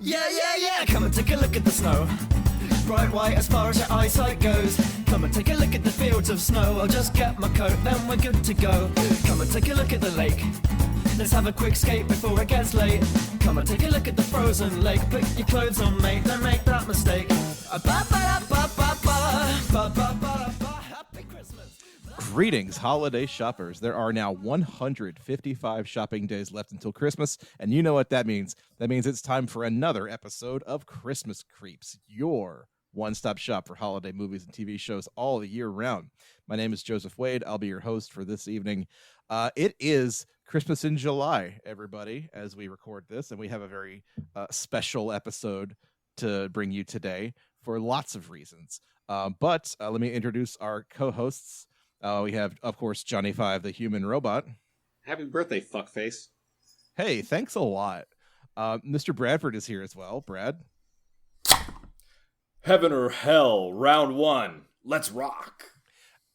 Yeah, come and take a look at the snow. Bright white as far as your eyesight goes. Come and take a look at the fields of snow. I'll just get my coat, then we're good to go. Come and take a look at the lake. Let's have a quick skate before it gets late. Come and take a look at the frozen lake. Put your clothes on, mate, don't make that mistake. Happy Christmas. Greetings, holiday shoppers. There are now 155 shopping days left until Christmas, and you know what that means. That means it's time for another episode of Christmas Creeps, your one-stop shop for holiday movies and TV shows all year round. My name is Joseph Wade. I'll be your host for this evening. It is Christmas in July, everybody, as we record this, and we have a very special episode to bring you today for lots of reasons. But let me introduce our co-hosts. We have, of course, Johnny Five, the human robot. Happy birthday, fuckface. Hey, thanks a lot. Mr. Bradford is here as well. Brad? Heaven or hell, round one. Let's rock.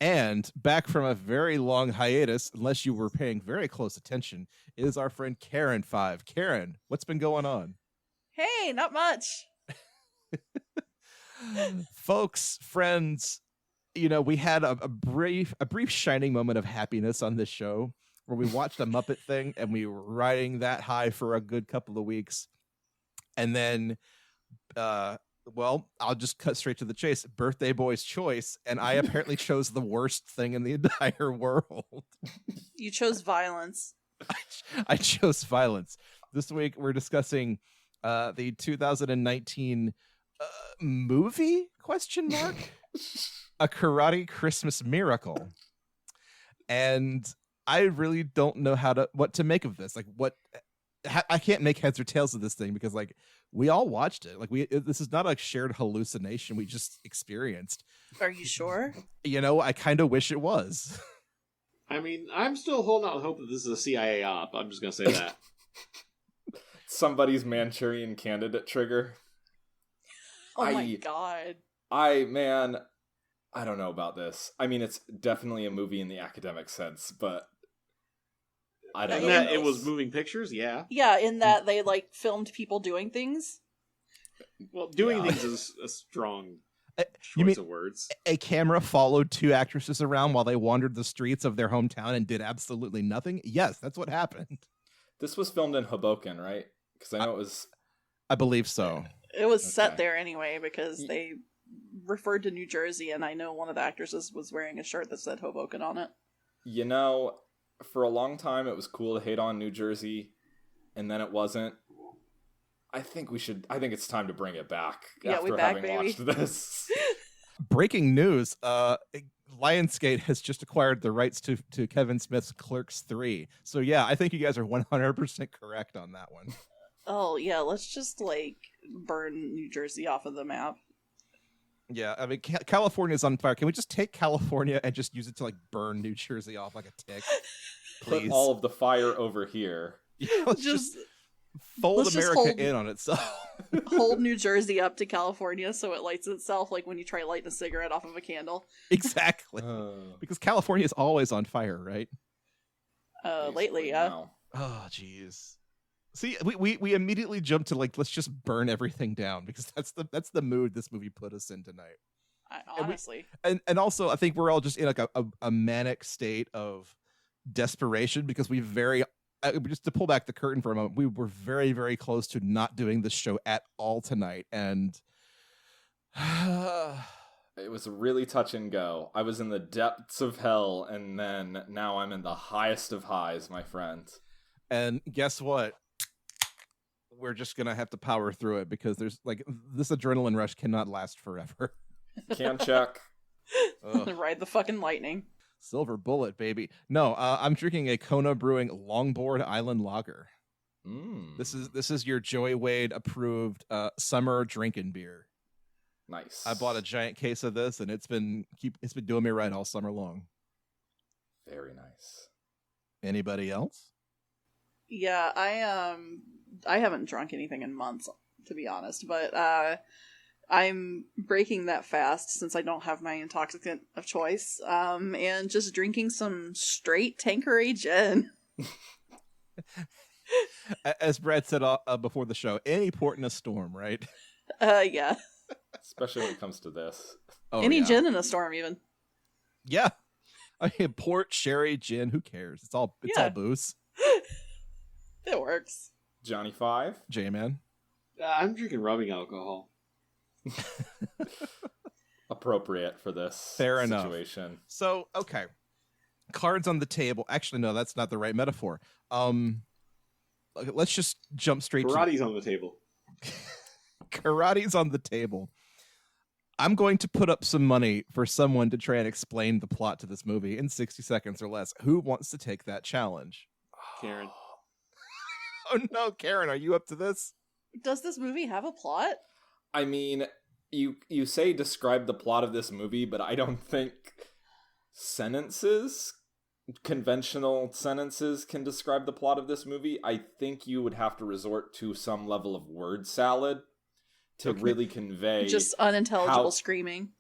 And back from a very long hiatus, unless you were paying very close attention, is our friend Karen Five. Karen, what's been going on? Hey, not much. Folks, friends, you know, we had a brief shining moment of happipiness on this show where we watched a Muppet thing and we were riding that high for a good couple of weeks. And then, well, I'll just cut straight to the chase. Birthday Boy's choice, and I apparently chose the worst thing in the entire world. You chose violence. I chose violence. This week we're discussing the 2019 movie ? A Karate Christmas Miracle. And I really don't know what to make of this. Like, I can't make heads or tails of this thing because, like, we all watched it. Like, this is not a shared hallucination we just experienced. Are you sure? You know, I kind of wish it was. I mean, I'm still holding out hope that this is a CIA op. I'm just going to say that. Somebody's Manchurian Candidate trigger. Oh my god. I don't know about this. I mean, it's definitely a movie in the academic sense, but I don't know. That it was moving pictures, yeah. Yeah, in that they, like, filmed people doing things. Well, doing things is a strong choice of words. A camera followed two actresses around while they wandered the streets of their hometown and did absolutely nothing? Yes, that's what happened. This was filmed in Hoboken, right? Because I know it was... I believe so. It was set there anyway because they referred to New Jersey, and I know one of the actresses was wearing a shirt that said Hoboken on it. You know, for a long time it was cool to hate on New Jersey, and then it wasn't. I think it's time to bring it back after having watched this. Breaking news, Lionsgate has just acquired the rights to Kevin Smith's Clerks 3. So yeah, I think you guys are 100% correct on that one. Oh yeah, let's just, like, burn New Jersey off of the map. Yeah, I mean, California's on fire. Can we just take California and just use it to, like, burn New Jersey off like a tick? Please. Put all of the fire over here. Yeah, let's just fold America in on itself. Hold New Jersey up to California so it lights itself, like when you try lighting a cigarette off of a candle. Exactly. Because California is always on fire, right? Lately, yeah. No. Oh, jeez. See, we immediately jumped to, like, let's just burn everything down because that's the mood this movie put us in tonight. Honestly. And also, I think we're all just in, like, a manic state of desperation because just to pull back the curtain for a moment, we were very, very close to not doing this show at all tonight. And it was really touch and go. I was in the depths of hell, and then now I'm in the highest of highs, my friend. And guess what? We're just going to have to power through it because there's, like, this adrenaline rush cannot last forever. Can check. Ride the fucking lightning. Silver bullet, baby. No, I'm drinking a Kona Brewing Longboard Island Lager. This is your Joey Wade approved summer drinking beer. Nice. I bought a giant case of this, and it's been doing me right all summer long. Very nice. Anybody else? Yeah, I haven't drunk anything in months, to be honest, but I'm breaking that fast since I don't have my intoxicant of choice, and just drinking some straight Tanqueray gin. As Brad said before the show, any port in a storm, right? Yeah. Especially when it comes to this. Oh, Any yeah. gin in a storm, even. Yeah. I mean, port, sherry, gin, who cares? It's all booze. It works. Johnny 5? J-Man. I'm drinking rubbing alcohol. Appropriate for this Fair situation. Enough. So, okay. Cards on the table. Actually, no, that's not the right metaphor. Let's just jump straight Karate's on the table. Karate's on the table. I'm going to put up some money for someone to try and explain the plot to this movie in 60 seconds or less. Who wants to take that challenge? Karen. Oh no, Karen, are you up to this? Does this movie have a plot? I mean, you say describe the plot of this movie, but I don't think conventional sentences can describe the plot of this movie. I think you would have to resort to some level of word salad to really convey just unintelligible screaming.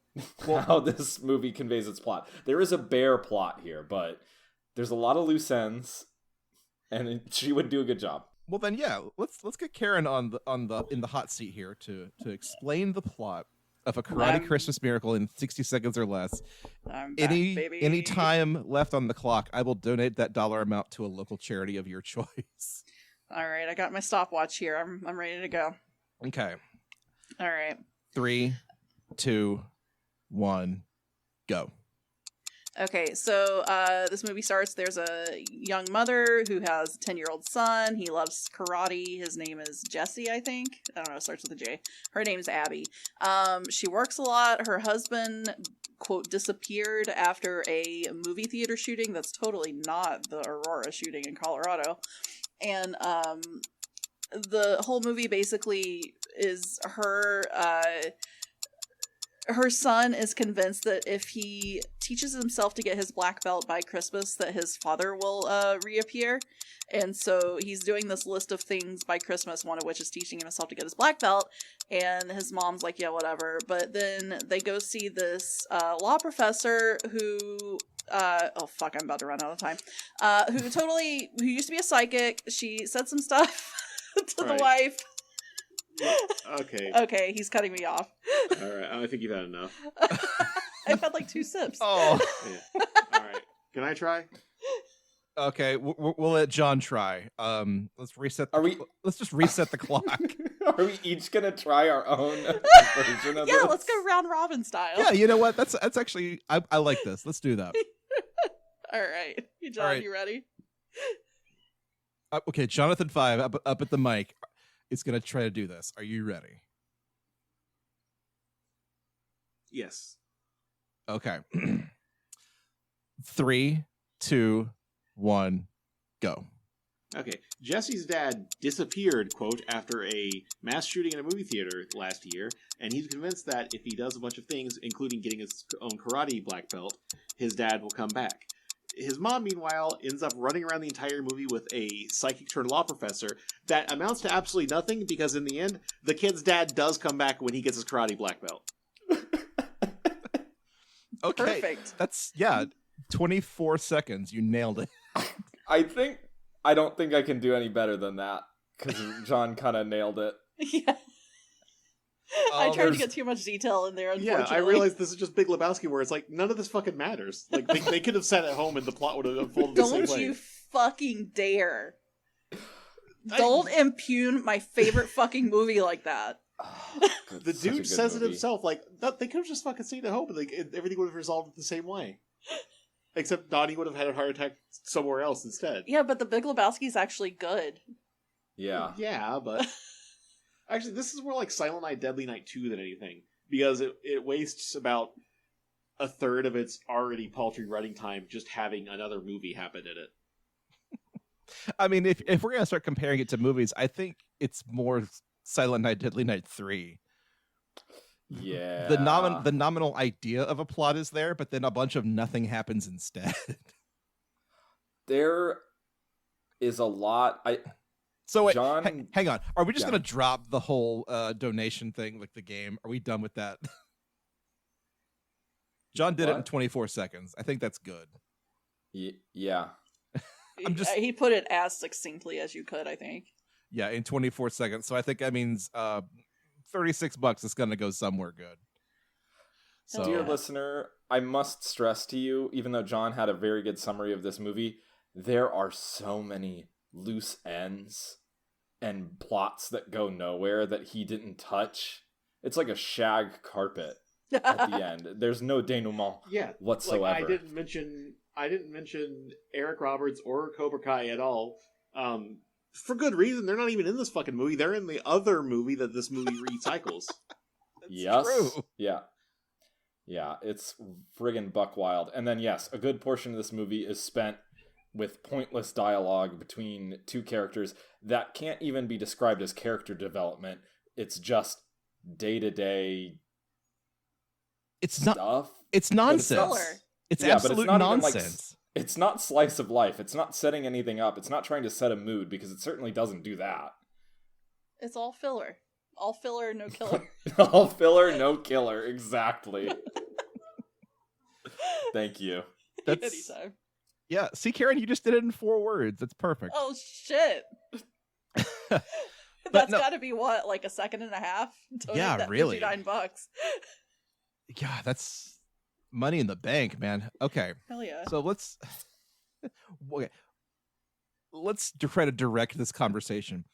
How this movie conveys its plot. There is a bare plot here, but there's a lot of loose ends, and she would do a good job. Well then, yeah, let's get Karen in the hot seat here to explain the plot of a Karate Christmas Miracle in 60 seconds or less. I'm back, baby. Any time left on the clock, I will donate that dollar amount to a local charity of your choice. All right, I got my stopwatch here. I'm ready to go. Okay. All right. 3, 2, 1, go. Okay, so this movie starts. There's a young mother who has a 10-year-old son. He loves karate. His name is Jesse, I think. I don't know, it starts with a J. Her name's Abby. She works a lot. Her husband, quote, disappeared after a movie theater shooting that's totally not the Aurora shooting in Colorado. And the whole movie basically is her son is convinced that if he teaches himself to get his black belt by Christmas, that his father will reappear. And so he's doing this list of things by Christmas, one of which is teaching himself to get his black belt. And his mom's like, yeah, whatever. But then they go see this law professor who... oh fuck, I'm about to run out of time. Who used to be a psychic. She said some stuff to the wife. Okay. Okay, he's cutting me off. All right, I think you've had enough. I've had like 2 sips. Oh. Yeah. All right. Can I try? Okay, we'll let John try. Let's reset. Let's just reset the clock. Are we each gonna try our own version of this? Yeah, let's go round robin style. Yeah, you know what? That's actually I like this. Let's do that. All right, hey, John, All right. You ready? Okay, Jonathan 5 up at the mic is gonna try to do this. Are you ready? Yes. Okay. 3, 2, 1, go. Okay. Jesse's dad disappeared, quote, after a mass shooting in a movie theater last year, and he's convinced that if he does a bunch of things, including getting his own karate black belt, his dad will come back. His mom, meanwhile, ends up running around the entire movie with a psychic turned law professor that amounts to absolutely nothing because in the end, the kid's dad does come back when he gets his karate black belt. Okay. Perfect. That's 24 seconds. You nailed it. I don't think I can do any better than that because John kind of nailed it. Yeah. I tried to get too much detail in there, unfortunately. Yeah, I realized this is just Big Lebowski where it's like, none of this fucking matters. Like, they could have sat at home and the plot would have unfolded the same way. Don't you fucking dare. Don't impugn my favorite fucking movie like that. The dude says it himself, like, they could have just fucking stayed at home and everything would have resolved the same way. Except Donnie would have had a heart attack somewhere else instead. Yeah, but the Big Lebowski is actually good. Yeah. Yeah, but... Actually, this is more like Silent Night, Deadly Night 2 than anything. Because it wastes about a third of its already paltry running time just having another movie happen in it. I mean, if we're going to start comparing it to movies, I think it's more Silent Night, Deadly Night 3. Yeah. The nominal idea of a plot is there, but then a bunch of nothing happens instead. There is a lot... So wait, John, hang on. Are we just going to drop the whole donation thing, like the game? Are we done with that? John did it in 24 seconds. I think that's good. Yeah. He put it as succinctly as you could, I think. Yeah, in 24 seconds. So I think that means $36 is going to go somewhere good. So, dear listener, I must stress to you, even though John had a very good summary of this movie, there are so many loose ends and plots that go nowhere that he didn't touch. It's like a shag carpet at the end. There's no denouement whatsoever. Like I didn't mention Eric Roberts or Cobra Kai at all. For good reason. They're not even in this fucking movie. They're in the other movie that this movie recycles. Yes. True. Yeah. Yeah, it's friggin' buck wild. And then, yes, a good portion of this movie is spent with pointless dialogue between two characters that can't even be described as character development. It's just day-to-day stuff. It's nonsense. It's absolute nonsense. It's not slice of life. It's not setting anything up. It's not trying to set a mood, because it certainly doesn't do that. It's all filler. All filler, no killer. All filler, no killer. Exactly. Thank you. Anytime. Yeah. See, Karen, you just did it in 4 words. That's perfect. Oh, shit. That's got to be what, like a second and a half? Yeah, really. $59. Yeah, that's money in the bank, man. Okay. Hell yeah. So let's try to direct this conversation.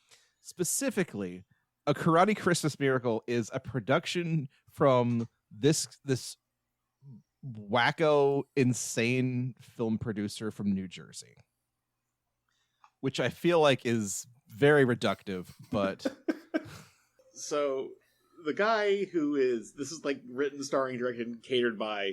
Specifically, A Karate Christmas Miracle is a production from this wacko, insane film producer from New Jersey, which I feel like is very reductive, but so the guy this is like written, starring, directed, and catered by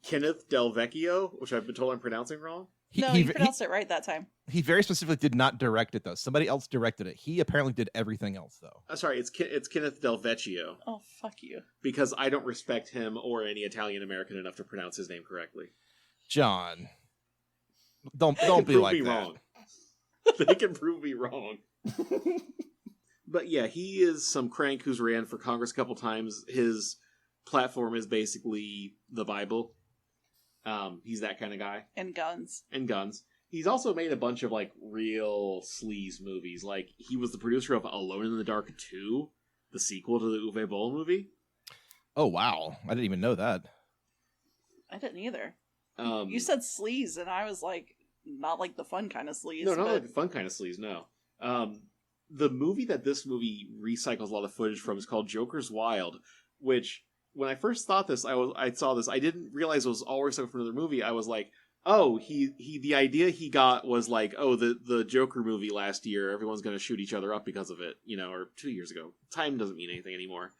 Kenneth Del Vecchio, which I've been told I'm pronouncing wrong. You pronounced it right that time. He very specifically did not direct it, though. Somebody else directed it. He apparently did everything else, though. Sorry, it's Kenneth Del Vecchio. Oh, fuck you. Because I don't respect him or any Italian American enough to pronounce his name correctly. John, don't be like that. Wrong. They can prove me wrong. But yeah, he is some crank who's ran for Congress a couple times. His platform is basically the Bible. He's that kind of guy. And guns. He's also made a bunch of like real sleaze movies. Like he was the producer of Alone in the Dark 2, the sequel to the Uwe Boll movie. Oh wow, I didn't even know that. I didn't either. You said sleaze, and I was like, not like the fun kind of sleaze. No, not like the fun kind of sleaze. No. The movie that this movie recycles a lot of footage from is called Joker's Wild, which when I first thought this, I saw this. I didn't realize it was all recycled from another movie. I was like, oh, the idea he got was like, oh, the Joker movie last year, everyone's going to shoot each other up because of it, or 2 years ago. Time doesn't mean anything anymore.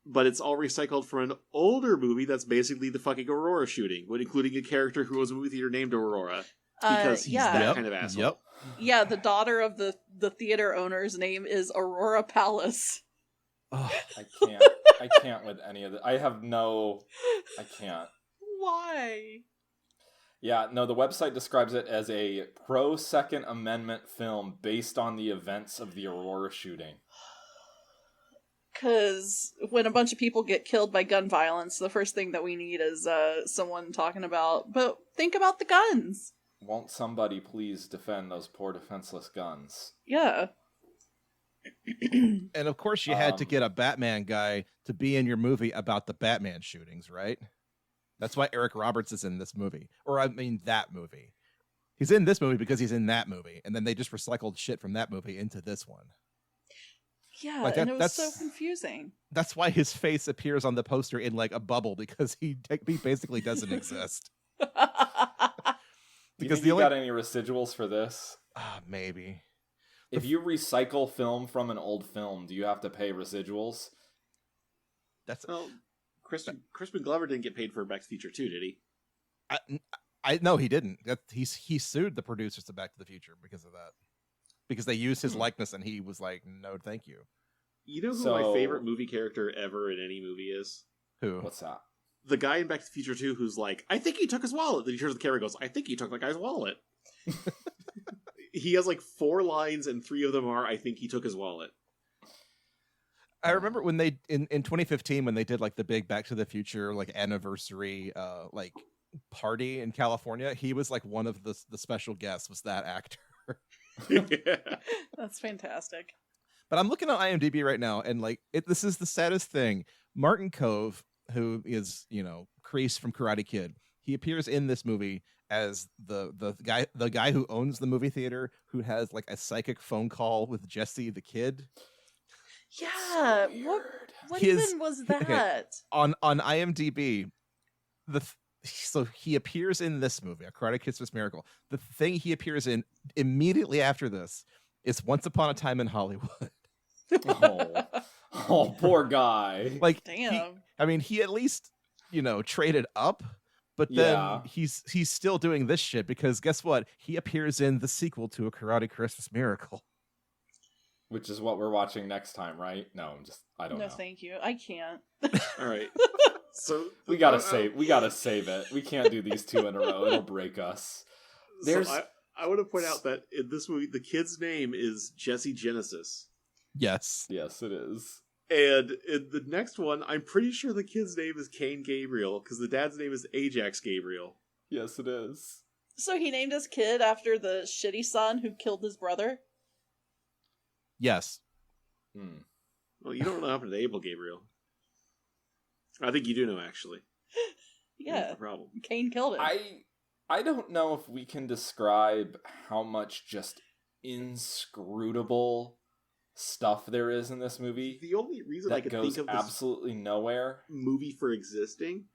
But it's all recycled from an older movie that's basically the fucking Aurora shooting, including a character who was a movie theater named Aurora. Because he's that kind of asshole. Yep. Yeah, the daughter of the theater owner's name is Aurora Palace. Oh. I can't with any of it. I can't. Why? Yeah, no, the website describes it as a pro-Second Amendment film based on the events of the Aurora shooting. Because when a bunch of people get killed by gun violence, the first thing that we need is someone talking about, but think about the guns. Won't somebody please defend those poor defenseless guns? Yeah. And of course you had to get a Batman guy to be in your movie about the Batman shootings, right? That's why Eric Roberts is in this movie. Or I mean that movie. He's in this movie because he's in that movie. And then they just recycled shit from that movie into this one. Yeah, and it was so confusing. That's why his face appears on the poster in like a bubble, because he basically doesn't exist. Because you got any residuals for this? Maybe. If you recycle film from an old film, do you have to pay residuals? Crispin Glover didn't get paid for Back to the Future 2, did he? I no, he didn't. He sued the producers of Back to the Future because of that. Because they used his likeness, and he was like, "No, thank you." You know who my favorite movie character ever in any movie is? Who? What's that? The guy in Back to the Future 2 who's like, "I think he took his wallet." Then he turns to the camera and goes, "I think he took that guy's wallet." He has like 4 lines, and 3 of them are, "I think he took his wallet." I remember when they in 2015 when they did like the big Back to the Future like anniversary like party in California, he was like one of the special guests, was that actor. Yeah. That's fantastic. But I'm looking at IMDb right now, and like this is the saddest thing. Martin Kove, who is, Kreese from Karate Kid, he appears in this movie as the guy who owns the movie theater, who has like a psychic phone call with Jesse the kid. Yeah, what even was that? Okay, on IMDb, so he appears in this movie, A Karate Christmas Miracle. The thing he appears in immediately after this is Once Upon a Time in Hollywood. Oh, poor guy. Like, damn. He at least, traded up, but then Yeah. he's still doing this shit because guess what? He appears in the sequel to A Karate Christmas Miracle. Which is what we're watching next time, right? No, I don't know. No, thank you. I can't. All right. So We gotta save it. We can't do these two in a row. It'll break us. There's I want to point out that in this movie, the kid's name is Jesse Genesis. Yes. Yes, it is. And in the next one, I'm pretty sure the kid's name is Cain Gabriel, because the dad's name is Ajax Gabriel. Yes, it is. So he named his kid after the shitty son who killed his brother? Yes. Well, you don't know what happened to Abel Gabriel. I think you do know, actually. Yeah. That's the problem. Cain killed him. I don't know if we can describe how much just inscrutable stuff there is in this movie. The only reason I that could goes think of this absolutely nowhere. movie for existing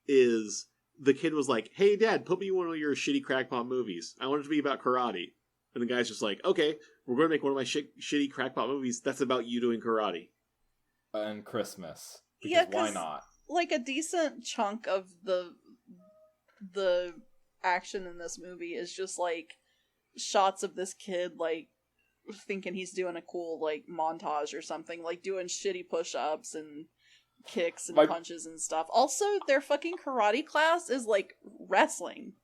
is the kid was like, "Hey, Dad, put me in one of your shitty crackpot movies. I want it to be about karate." And the guy's just like, "Okay, we're going to make one of my shitty crackpot movies that's about you doing karate." And Christmas. Because Yeah, why 'cause, not? like, a decent chunk of the action in this movie is just like shots of this kid like thinking he's doing a cool like montage or something, like doing shitty push-ups and kicks and punches and stuff. Also, their fucking karate class is like wrestling.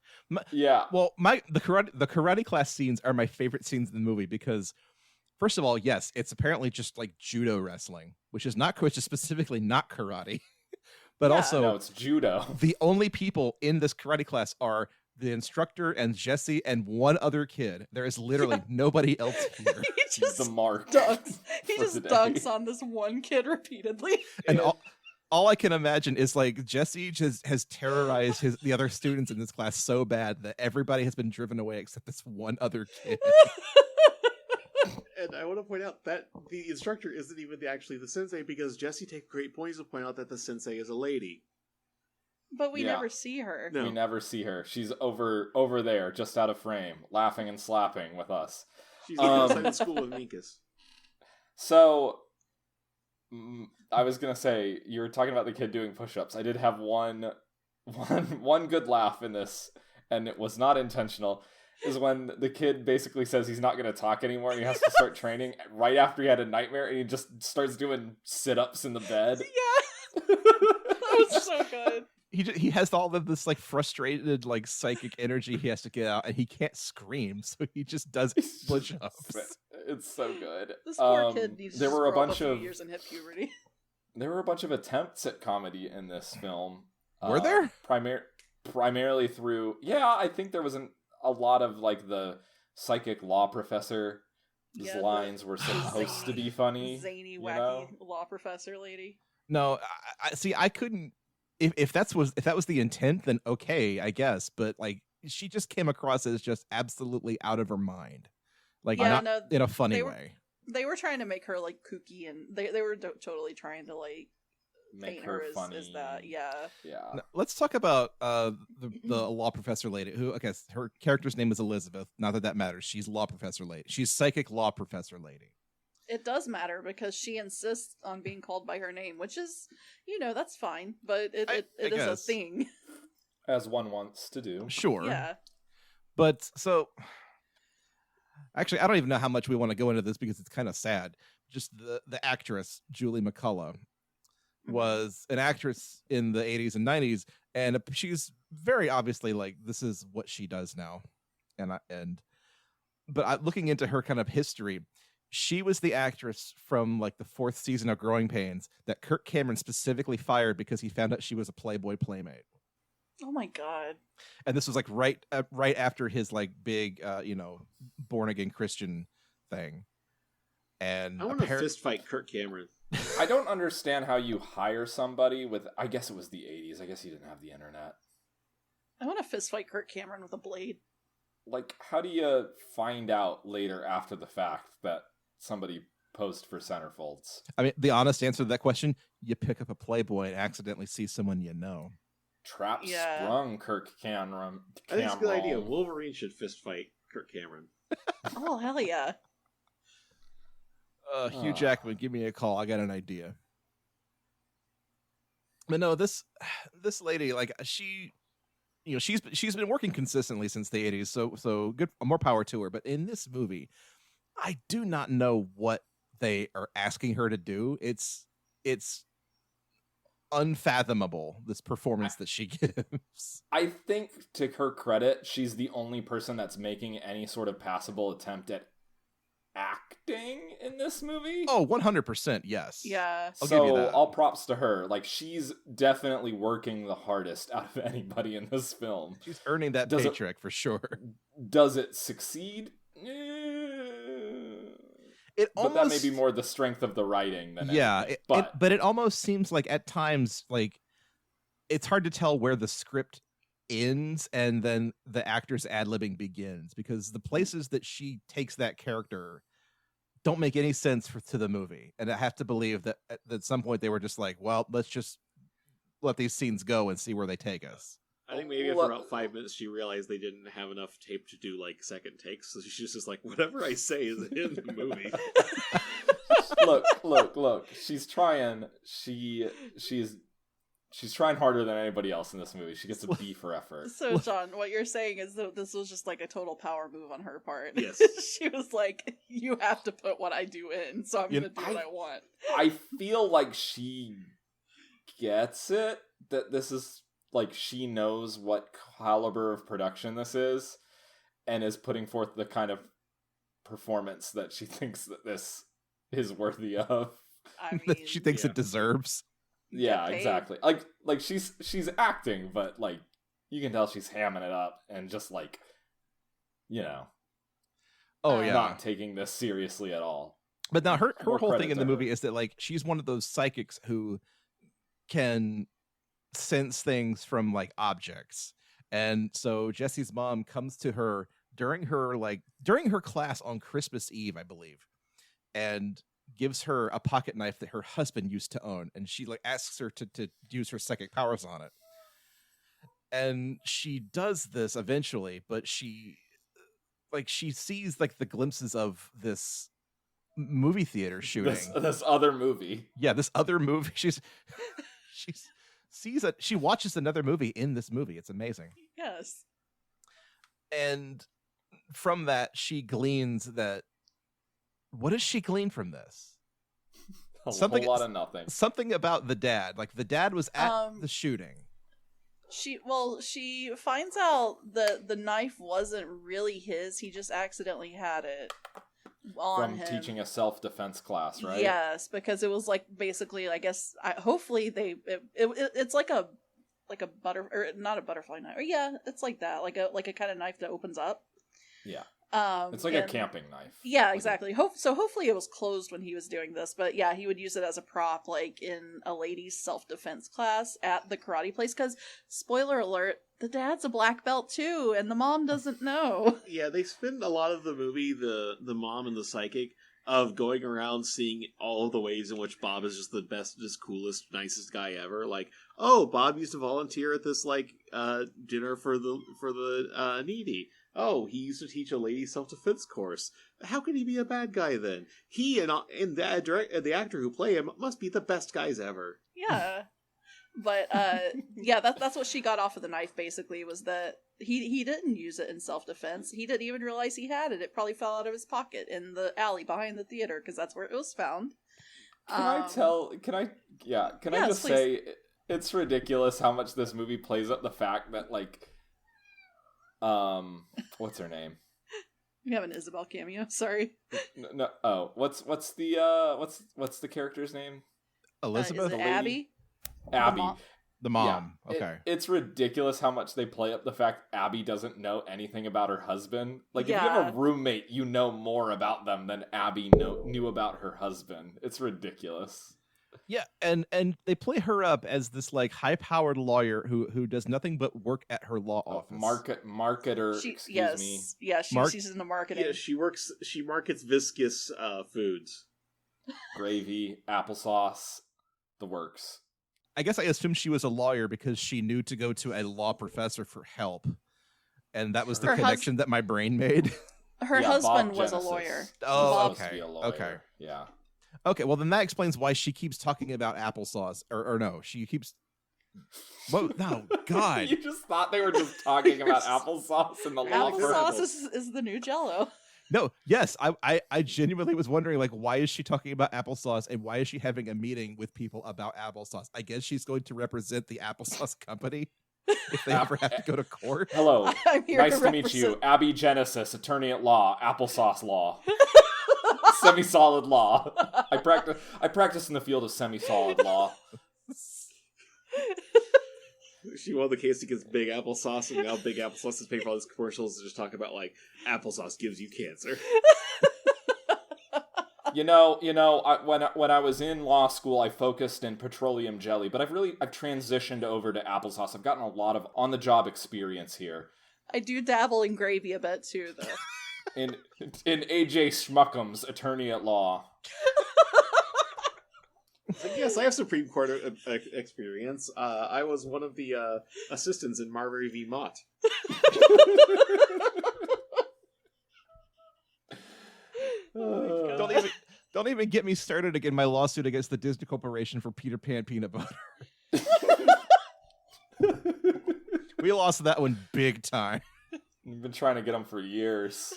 Yeah. Well, the karate class scenes are my favorite scenes in the movie because, first of all, yes, it's apparently just like judo wrestling, which is specifically not karate. But Yeah. also, No, it's judo. The only people in this karate class are the instructor and Jesse and one other kid. There is literally nobody else here. He just The mark. dunks. He for just today. dunks on this one kid repeatedly. And all I can imagine is like Jesse just has terrorized the other students in this class so bad that everybody has been driven away except this one other kid. And I want to point out that the instructor isn't even actually the sensei, because Jesse takes great points to point out that the sensei is a lady. But we Yeah. never see her. No. We never see her. She's over there, just out of frame, laughing and slapping with us. She's outside of school with Minkus. So, I was gonna say, you were talking about the kid doing push-ups. I did have one good laugh in this, and it was not intentional. Is when the kid basically says he's not going to talk anymore and he has to start training right after he had a nightmare, and he just starts doing sit-ups in the bed. Yeah. That was so good. He has all of this like frustrated like psychic energy he has to get out, and he can't scream, so he just does push-ups. It's so good. This poor kid needs there to were a grow up bunch few of years and hit puberty. There were a bunch of attempts at comedy in this film. Were there? Primarily through, I think there was a lot of like the psychic law professor. His lines were supposed to be funny. Zany, wacky law professor lady. No, I see. I couldn't. If that was the intent, then okay, I guess. But like, she just came across as just absolutely out of her mind, like not in a funny way. They were trying to make her like kooky, and they were totally trying to like make paint her her funny. as that. Yeah. Now, let's talk about the law professor lady. Who, I guess, her character's name is Elizabeth. Not that matters. She's law professor lady. She's psychic law professor lady. It does matter because she insists on being called by her name, which is, that's fine, but it is a thing. As one wants to do. Sure. Yeah. But so, actually, I don't even know how much we want to go into this because it's kind of sad. Just the actress, Julie McCullough, was an actress in the 80s and 90s, and she's very obviously like, this is what she does now. But looking into her kind of history, she was the actress from like the 4th season of Growing Pains that Kirk Cameron specifically fired because he found out she was a Playboy playmate. Oh my god. And this was like right after his like big born again Christian thing. And I want to fist fight Kirk Cameron. I don't understand how you hire somebody with. I guess it was the 80s. I guess he didn't have the internet. I want to fist fight Kirk Cameron with a blade. Like, how do you find out later after the fact that somebody posed for centerfolds? I mean, the honest answer to that question: you pick up a Playboy and accidentally see someone you know. Trap sprung, Kirk Cameron. I think it's a good idea. Wolverine should fist fight Kirk Cameron. Oh, hell yeah. Hugh Jackman, give me a call. I got an idea. But no, this lady, like she's been working consistently since the 80s, so good, more power to her. But in this movie, I do not know what they are asking her to do. It's unfathomable, this performance that she gives. I think, to her credit, she's the only person that's making any sort of passable attempt at acting in this movie. Oh, 100%, yes. Yeah. I'll give you that. All props to her. Like, she's definitely working the hardest out of anybody in this film. She's earning that paycheck for sure. Does it succeed? But that may be more the strength of the writing than anything. But it almost seems like at times, like, it's hard to tell where the script ends and then the actor's ad-libbing begins, because the places that she takes that character don't make any sense to the movie. And I have to believe that at some point they were just like, well, let's just let these scenes go and see where they take us. I think maybe after about 5 minutes she realized they didn't have enough tape to do like second takes, so she's just like, whatever I say is in the movie. Look. She's trying. She's trying harder than anybody else in this movie. She gets a B for effort. So, John, what you're saying is that this was just like a total power move on her part. Yes. She was like, you have to put what I do in, so I'm going to do what I want. I feel like she gets it, that this is, like, she knows what caliber of production this is, and is putting forth the kind of performance that she thinks that this is worthy of. I mean, that she thinks it deserves. Yeah, exactly. Like she's acting, but like you can tell she's hamming it up and just like, not taking this seriously at all. But now her whole thing in the movie is that like she's one of those psychics who can sense things from like objects. And so Jesse's mom comes to her during her class on Christmas Eve, I believe, and gives her a pocket knife that her husband used to own, and she like asks her to use her psychic powers on it. And she does this eventually, but she sees like the glimpses of this movie theater shooting. This other movie. Yeah, this other movie. She watches another movie in this movie. It's amazing. Yes. And from that, she gleans that. What does she glean from this? A whole lot of nothing. Something about the dad. Like the dad was at the shooting. She finds out the knife wasn't really his. He just accidentally had it on him. From teaching a self-defense class, right? Yes, because it was like basically, I guess, hopefully it's like a or not a butterfly knife. Or yeah, it's like that, like a kind of knife that opens up. Yeah. It's like a camping knife. Yeah, exactly. Hopefully it was closed when he was doing this, but yeah, he would use it as a prop, like in a ladies' self-defense class at the karate place. Because, spoiler alert, the dad's a black belt too, and the mom doesn't know. Yeah, they spend a lot of the movie, the mom and the psychic, of going around seeing all of the ways in which Bob is just the bestest, coolest, nicest guy ever. Like, oh, Bob used to volunteer at this dinner for the needy. Oh, he used to teach a lady self-defense course. How could he be a bad guy then? He and the actor who play him must be the best guys ever. Yeah. But, yeah, that's what she got off of the knife, basically, was that he didn't use it in self-defense. He didn't even realize he had it. It probably fell out of his pocket in the alley behind the theater, because that's where it was found. I just say, it's ridiculous how much this movie plays up the fact that, like, what's her name? We have an Isabel cameo. Sorry. No. Oh, what's the character's name? Elizabeth. Is it Abby? Abby. The mom. Yeah, Okay. It's ridiculous how much they play up the fact Abby doesn't know anything about her husband. Like, if you have a roommate, you know more about them than Abby knew about her husband. It's ridiculous. Yeah, and they play her up as this like high-powered lawyer who does nothing but work at her law office. Marketer, excuse me. Yeah, she's in the marketing. Yeah, she markets viscous foods. Gravy, applesauce, the works. I guess I assumed she was a lawyer because she knew to go to a law professor for help. And that was the connection that my brain made. Her husband was a lawyer. Oh, okay. To be a lawyer. Okay. Yeah. Okay, well then that explains why she keeps talking about applesauce. Or no, she keeps... Whoa, no, God. You just thought they were just talking about applesauce in the law firm. Applesauce is the new Jell-O. No, yes, I genuinely was wondering, like, why is she talking about applesauce and why is she having a meeting with people about applesauce? I guess she's going to represent the applesauce company if they ever have to go to court. Hello, nice to meet you. represent- Abby Genesis, attorney at law, applesauce law. Semi-solid law. I practice in the field of semi-solid law. She won the case against Big Applesauce, and now Big Applesauce is paying for all these commercials to just talk about, like, applesauce gives you cancer. When I was in law school, I focused in petroleum jelly, but I've transitioned over to applesauce. I've gotten a lot of on-the-job experience here. I do dabble in gravy a bit too, though. In AJ Schmuckham's attorney at law. Yes, I have Supreme Court experience. I was one of the assistants in Marbury v. Mott. Don't even get me started again. My lawsuit against the Disney Corporation for Peter Pan peanut butter. We lost that one big time. We've been trying to get them for years.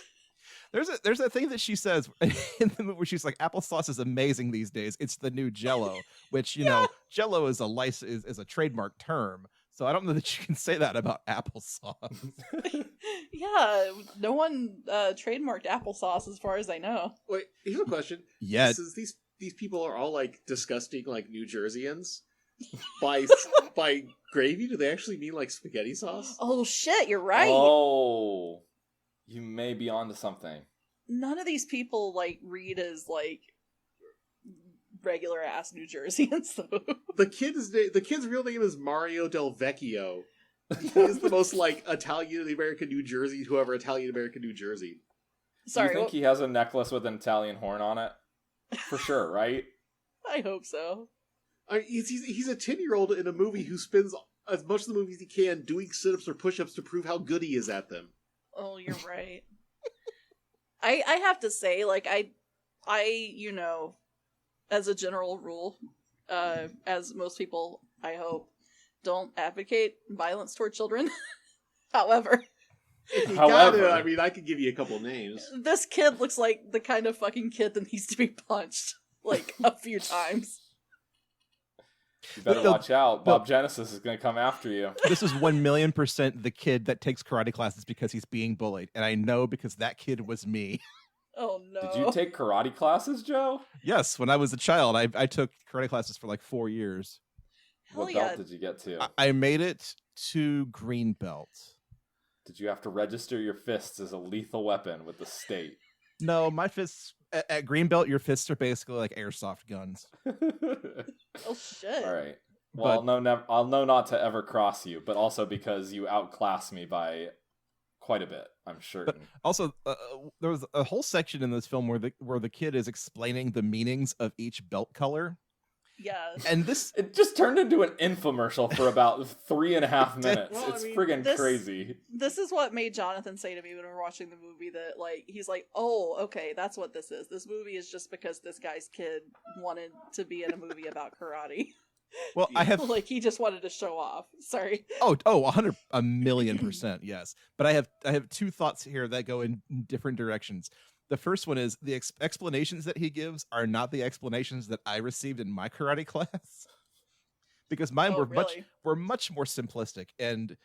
There's a thing that she says in the movie where she's like, applesauce is amazing these days. It's the new Jell-O, which, you know, Jell-O is a trademark term. So I don't know that you can say that about applesauce. Yeah, no one trademarked applesauce as far as I know. Wait, here's a question. Yeah. These people are all, like, disgusting, like, New Jerseyans. By gravy, do they actually mean, like, spaghetti sauce? Oh, shit, you're right. Oh, you may be onto something. None of these people, like, read as, like, regular-ass New Jerseyans, though. The kid's real name is Mario Del Vecchio. He is the most, like, Italian-American New Jersey to ever Italian-American New Jersey. Sorry, Do you think he has a necklace with an Italian horn on it? For sure, right? I hope so. He's a 10-year-old in a movie who spends as much of the movie as he can doing sit-ups or push-ups to prove how good he is at them. Oh, you're right. I have to say, like, I you know, as a general rule, as most people, I hope, don't advocate violence toward children. However, I mean, I could give you a couple names. This kid looks like the kind of fucking kid that needs to be punched, like, a few times. You better watch out. Bob Genesis is going to come after you. This is 1,000,000% the kid that takes karate classes because he's being bullied. And I know because that kid was me. Oh, no. Did you take karate classes, Joe? Yes, when I was a child, I took karate classes for like 4 years. Hell What yeah. belt did you get to? I made it to green belt. Did you have to register your fists as a lethal weapon with the state? No, my fists at green belt, your fists are basically like airsoft guns. Oh, shit. All right. Well, I'll know not to ever cross you, but also because you outclass me by quite a bit, I'm certain. But also, there was a whole section in this film where the kid is explaining the meanings of each belt color. Yeah. And this... It just turned into an infomercial for about 3.5 minutes. Well, it's I mean, friggin' crazy. This is what made Jonathan say to me when we were watching the movie that, like, he's like, oh, okay, that's what this is. This movie is just because this guy's kid wanted to be in a movie about karate. Well, I have... Like, he just wanted to show off. Sorry. Oh, 1,000,000%, yes. But I have two thoughts here that go in different directions. The first one is the explanations that he gives are not the explanations that I received in my karate class, because mine were much more simplistic. And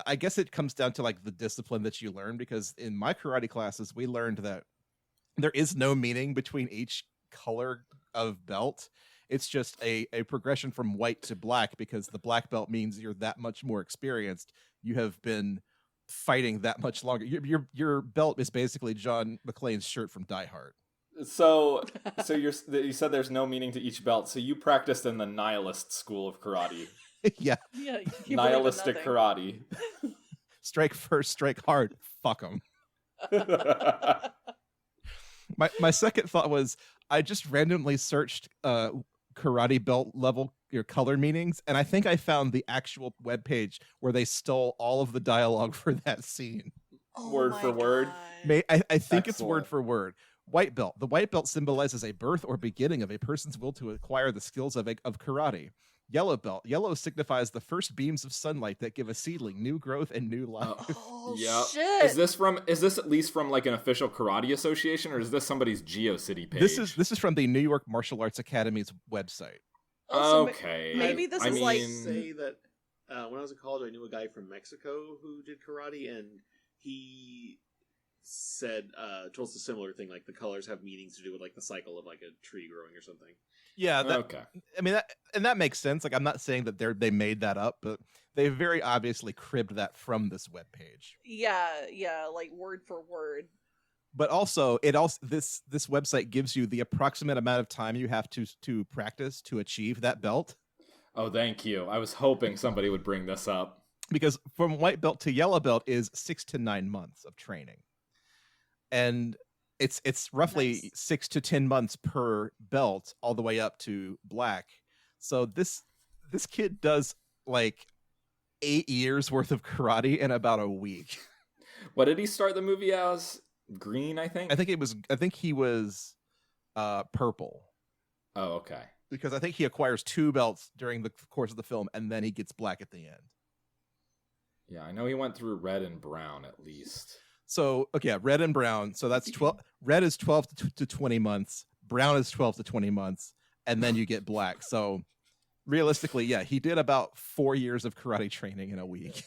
I guess it comes down to like the discipline that you learn, because in my karate classes, we learned that there is no meaning between each color of belt. It's just a progression from white to black because the black belt means you're that much more experienced. You have been fighting that much longer. Your belt is basically John McClane's shirt from Die Hard. So you said there's no meaning to each belt. So you practiced in the nihilist school of karate. Yeah. Yeah, you Nihilistic karate. Strike first, strike hard. Fuck them. My second thought was I just randomly searched karate belt level color meanings, and I think I found the actual webpage where they stole all of the dialogue for that scene. Word for word. I think it's word for word. White belt. The white belt symbolizes a birth or beginning of a person's will to acquire the skills of karate. Yellow belt. Yellow signifies the first beams of sunlight that give a seedling new growth and new life. Oh, yeah. shit. Is this at least from like an official karate association, or is this somebody's GeoCity page? This is from the New York Martial Arts Academy's website. Okay. Maybe this is like say that when I was in college, I knew a guy from Mexico who did karate, and he said told us a similar thing, like the colors have meanings to do with like the cycle of like a tree growing or something. Yeah, okay. I mean, that makes sense. Like, I'm not saying that they made that up, but they very obviously cribbed that from this webpage. Yeah, like word for word. But also, this website gives you the approximate amount of time you have to practice to achieve that belt. Oh, thank you. I was hoping somebody would bring this up. Because from white belt to yellow belt is 6 to 9 months of training. And it's roughly 6 to 10 months per belt all the way up to black. So this kid does like 8 years worth of karate in about a week. What did he start the movie as? Green, I think. I think he was purple. Oh, okay. Because I think he acquires 2 belts during the course of the film, and then he gets black at the end. Yeah, I know he went through red and brown at least. So, okay, red and brown. So that's 12. Red is 12 to 20 months. Brown is 12 to 20 months. And then you get black. So realistically, yeah, he did about 4 years of karate training in a week.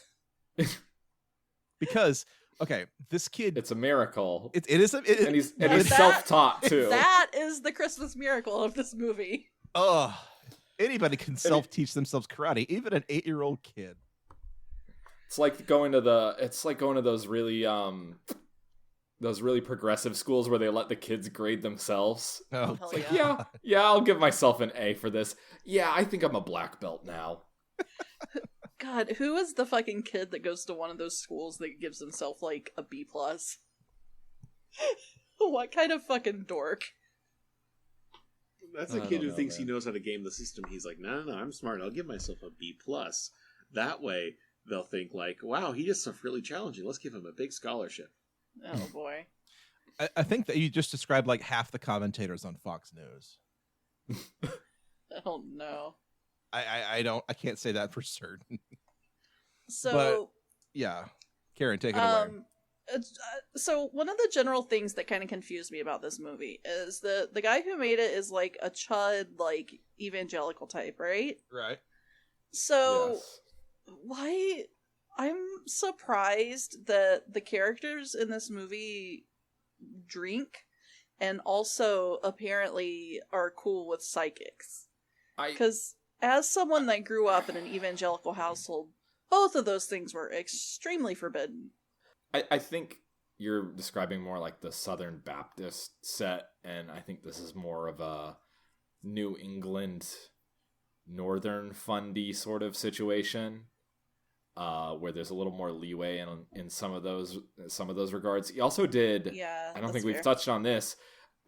Because, okay, this kid. It's a miracle. It is. And he's self-taught, too. That is the Christmas miracle of this movie. Anybody can self-teach themselves karate, even an 8-year-old kid. It's like going to those really progressive schools where they let the kids grade themselves. Oh, Hell it's like, Yeah, I'll give myself an A for this. Yeah, I think I'm a black belt now. God, who is the fucking kid that goes to one of those schools that gives himself like a B+? What kind of fucking dork? That's a kid who thinks he knows how to game the system. He's like, no, I'm smart. I'll give myself a B+. That way, they'll think like, wow, he did stuff really challenging. Let's give him a big scholarship. Oh boy. I think that you just described like half the commentators on Fox News. Oh no. I can't say that for certain. So but, yeah, Karen, take it away. So one of the general things that kind of confused me about this movie is the guy who made it is like a chud, like evangelical type, right? Right. So Yes. why I'm surprised that the characters in this movie drink and also apparently are cool with psychics. Because as someone that grew up in an evangelical household, both of those things were extremely forbidden. I think you're describing more like the Southern Baptist set, and I think this is more of a New England Northern fundy sort of situation, where there's a little more leeway in some of those regards. He also did, I don't think we've touched on this,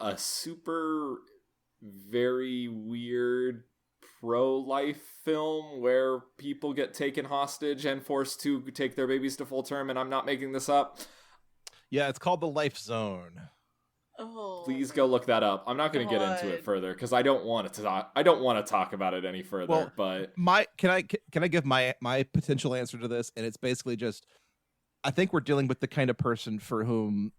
a super very weird pro-life film where people get taken hostage and forced to take their babies to full term, and I'm not making this up. Yeah, it's called The Life Zone. Oh, please go look that up. I'm not going to get into it further because I don't want to talk about it any further. Well, but can I give my potential answer to this? And it's basically just, I think we're dealing with the kind of person for whom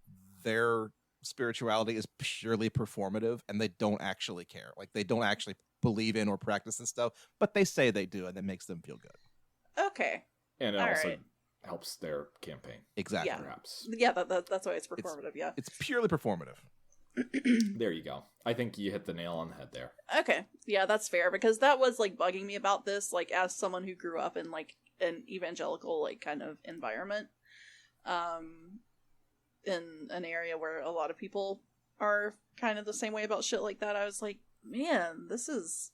their spirituality is purely performative and they don't actually care. Like they don't actually believe in or practice this stuff, but they say they do, and it makes them feel good. Okay. And it also helps their campaign. Exactly. Yeah. Perhaps. Yeah, that's why it's performative. It's purely performative. There you go. I think you hit the nail on the head there. Okay, yeah, that's fair, because that was like bugging me about this, like as someone who grew up in like an evangelical like kind of environment, in an area where a lot of people are kind of the same way about shit like that. I was like, man, this is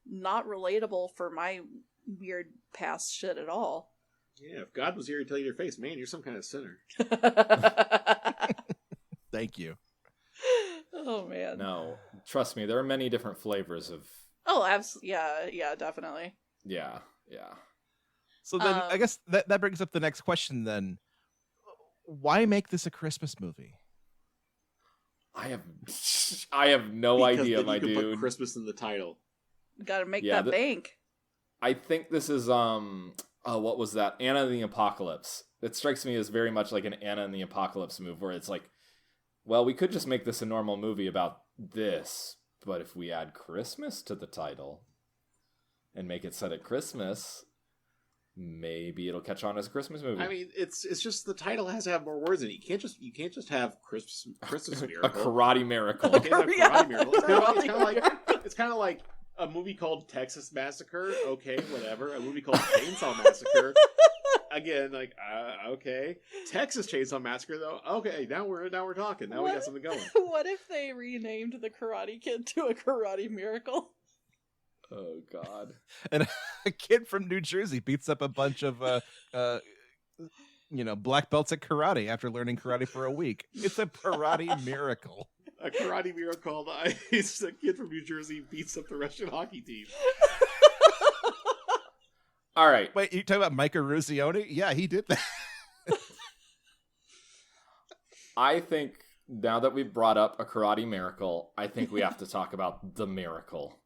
not relatable for my weird past shit at all. Yeah, if God was here to tell you your face, man, you're some kind of sinner. Thank you. Oh man. No, trust me, there are many different flavors of. Oh, absolutely. Yeah, definitely. Yeah. So then I guess that brings up the next question then. Why make this a Christmas movie? I have no Because idea, then my you can dude. put Christmas in the title. Gotta make that bank. I think this is what was that? Anna and the Apocalypse. It strikes me as very much like an Anna and the Apocalypse move, where it's like, well, we could just make this a normal movie about this, but if we add Christmas to the title and make it set at Christmas, maybe it'll catch on as a Christmas movie. I mean, it's just the title has to have more words in it. You can't just have Christmas a Miracle. karate miracle. You can't have Karate Miracle. Karate It's kind of like a movie called Texas Massacre. Okay, whatever. A movie called Chainsaw Massacre. Again, like okay. Texas Chainsaw Massacre though. Okay, now we're talking. Now we got something going. What if they renamed the Karate Kid to a Karate Miracle? Oh God! And a kid from New Jersey beats up a bunch of black belts at karate after learning karate for a week. It's a karate miracle. A Karate Miracle. A kid from New Jersey beats up the Russian hockey team. All right. Wait, you talking about Micah Ruzioni? Yeah, he did that. I think now that we've brought up a karate miracle, I think we have to talk about the miracle.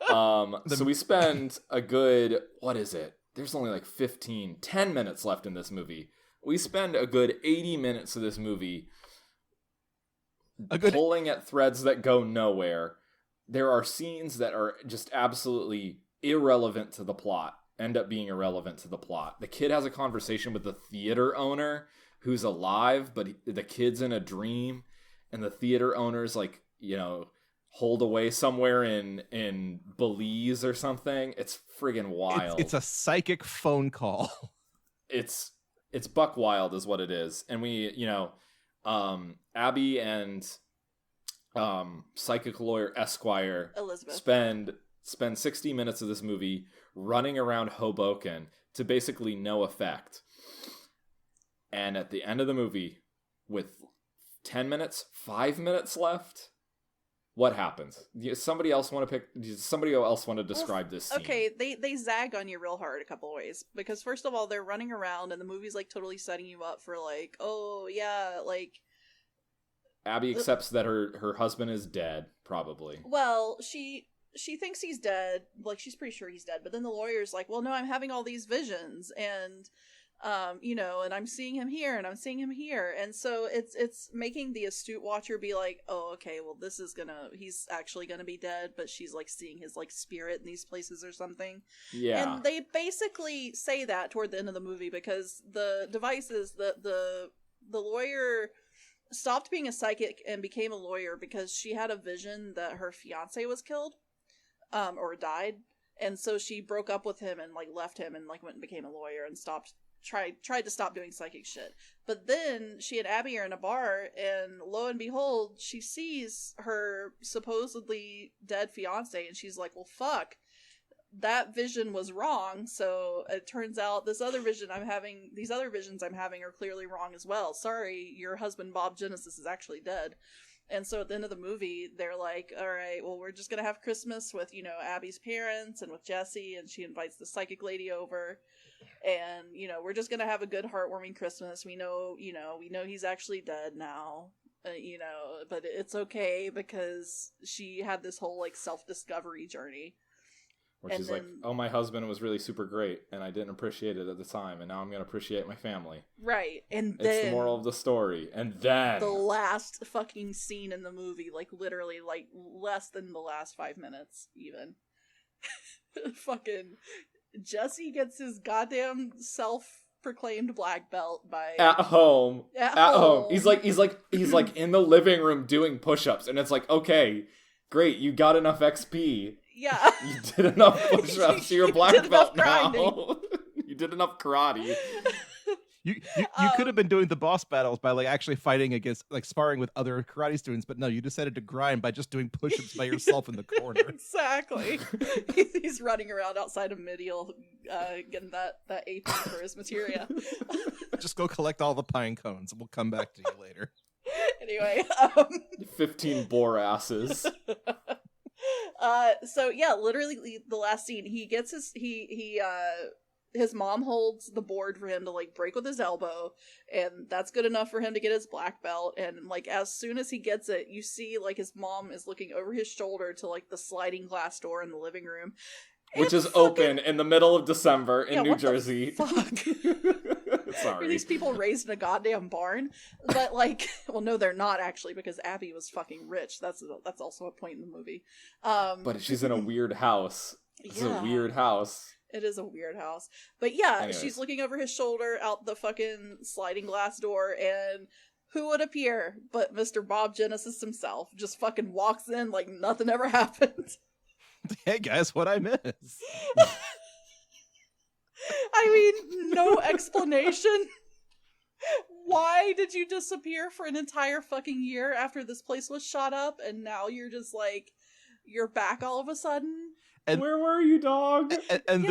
So we spend a good, what is it? There's only like 10 minutes left in this movie. We spend a good 80 minutes of this movie pulling at threads that go nowhere. There are scenes that are just absolutely irrelevant to the plot, end up being irrelevant to the plot. The kid has a conversation with the theater owner who's alive, but the kid's in a dream, and the theater owner's like, holed away somewhere in Belize or something. It's friggin' wild. It's a psychic phone call. It's buck wild is what it is. And we, Abby and psychic lawyer Esquire Elizabeth spend 60 minutes of this movie running around Hoboken to basically no effect. And at the end of the movie, with 5 minutes left, what happens? Somebody else want to describe this scene? Okay, they zag on you real hard a couple ways. Because first of all, they're running around and the movie's like totally setting you up for like, oh yeah, like... Abby accepts that her husband is dead, probably. Well, she thinks he's dead. Like, she's pretty sure he's dead. But then the lawyer's like, well, no, I'm having all these visions. And... and I'm seeing him here and I'm seeing him here. And so it's making the astute watcher be like, oh, okay, well, he's actually gonna be dead, but she's like seeing his like spirit in these places or something. Yeah. And they basically say that toward the end of the movie because the device is that the lawyer stopped being a psychic and became a lawyer because she had a vision that her fiance was killed, or died. And so she broke up with him and like left him and like went and became a lawyer and tried to stop doing psychic shit. But then she and Abby are in a bar and lo and behold, she sees her supposedly dead fiance and she's like, well, fuck, that vision was wrong. So it turns out these other visions I'm having are clearly wrong as well. Sorry, your husband Bob Genesis is actually dead. And so at the end of the movie, they're like, all right, well, we're just going to have Christmas with, Abby's parents and with Jesse, and she invites the psychic lady over. And, we're just going to have a good heartwarming Christmas. We know he's actually dead now, but it's okay because she had this whole, like, self-discovery journey. Where she's like, oh, my husband was really super great, and I didn't appreciate it at the time, and now I'm going to appreciate my family. Right, and then... It's the moral of the story, and then... The last fucking scene in the movie, like, literally, like, less than the last 5 minutes, even. Fucking... Jesse gets his goddamn self self-proclaimed black belt by at home. At At home. home. He's like in the living room doing push-ups, and it's like, okay, great, you got enough XP. Yeah. You did enough push-ups. You're a You black did enough belt now. grinding. You did enough karate. You could have been doing the boss battles by like actually fighting against, like sparring with other karate students, but no, you decided to grind by just doing push-ups by yourself in the corner. Exactly. He's running around outside of Midial, getting that AP for his materia. Just go collect all the pine cones, and we'll come back to you later. Anyway, 15 boar asses. so yeah, literally the last scene, he gets his mom holds the board for him to like break with his elbow, and that's good enough for him to get his black belt. And like as soon as he gets it, you see like his mom is looking over his shoulder to like the sliding glass door in the living room, Which is open in the middle of December in New what the Jersey. fuck? Sorry. Are these people raised in a goddamn barn? But like, well, no, they're not actually, because Abby was fucking rich. That's also a point in the movie. But she's in a weird house. It's a weird house. It is a weird house. But yeah, Anyways. She's looking over his shoulder out the fucking sliding glass door, and who would appear but Mr. Bob Genesis himself? Just fucking walks in like nothing ever happened. Hey guys, what I miss? I mean, no explanation. Why did you disappear for an entire fucking year after this place was shot up, and now you're just like, you're back all of a sudden? And, where were you, dog? And Yeah.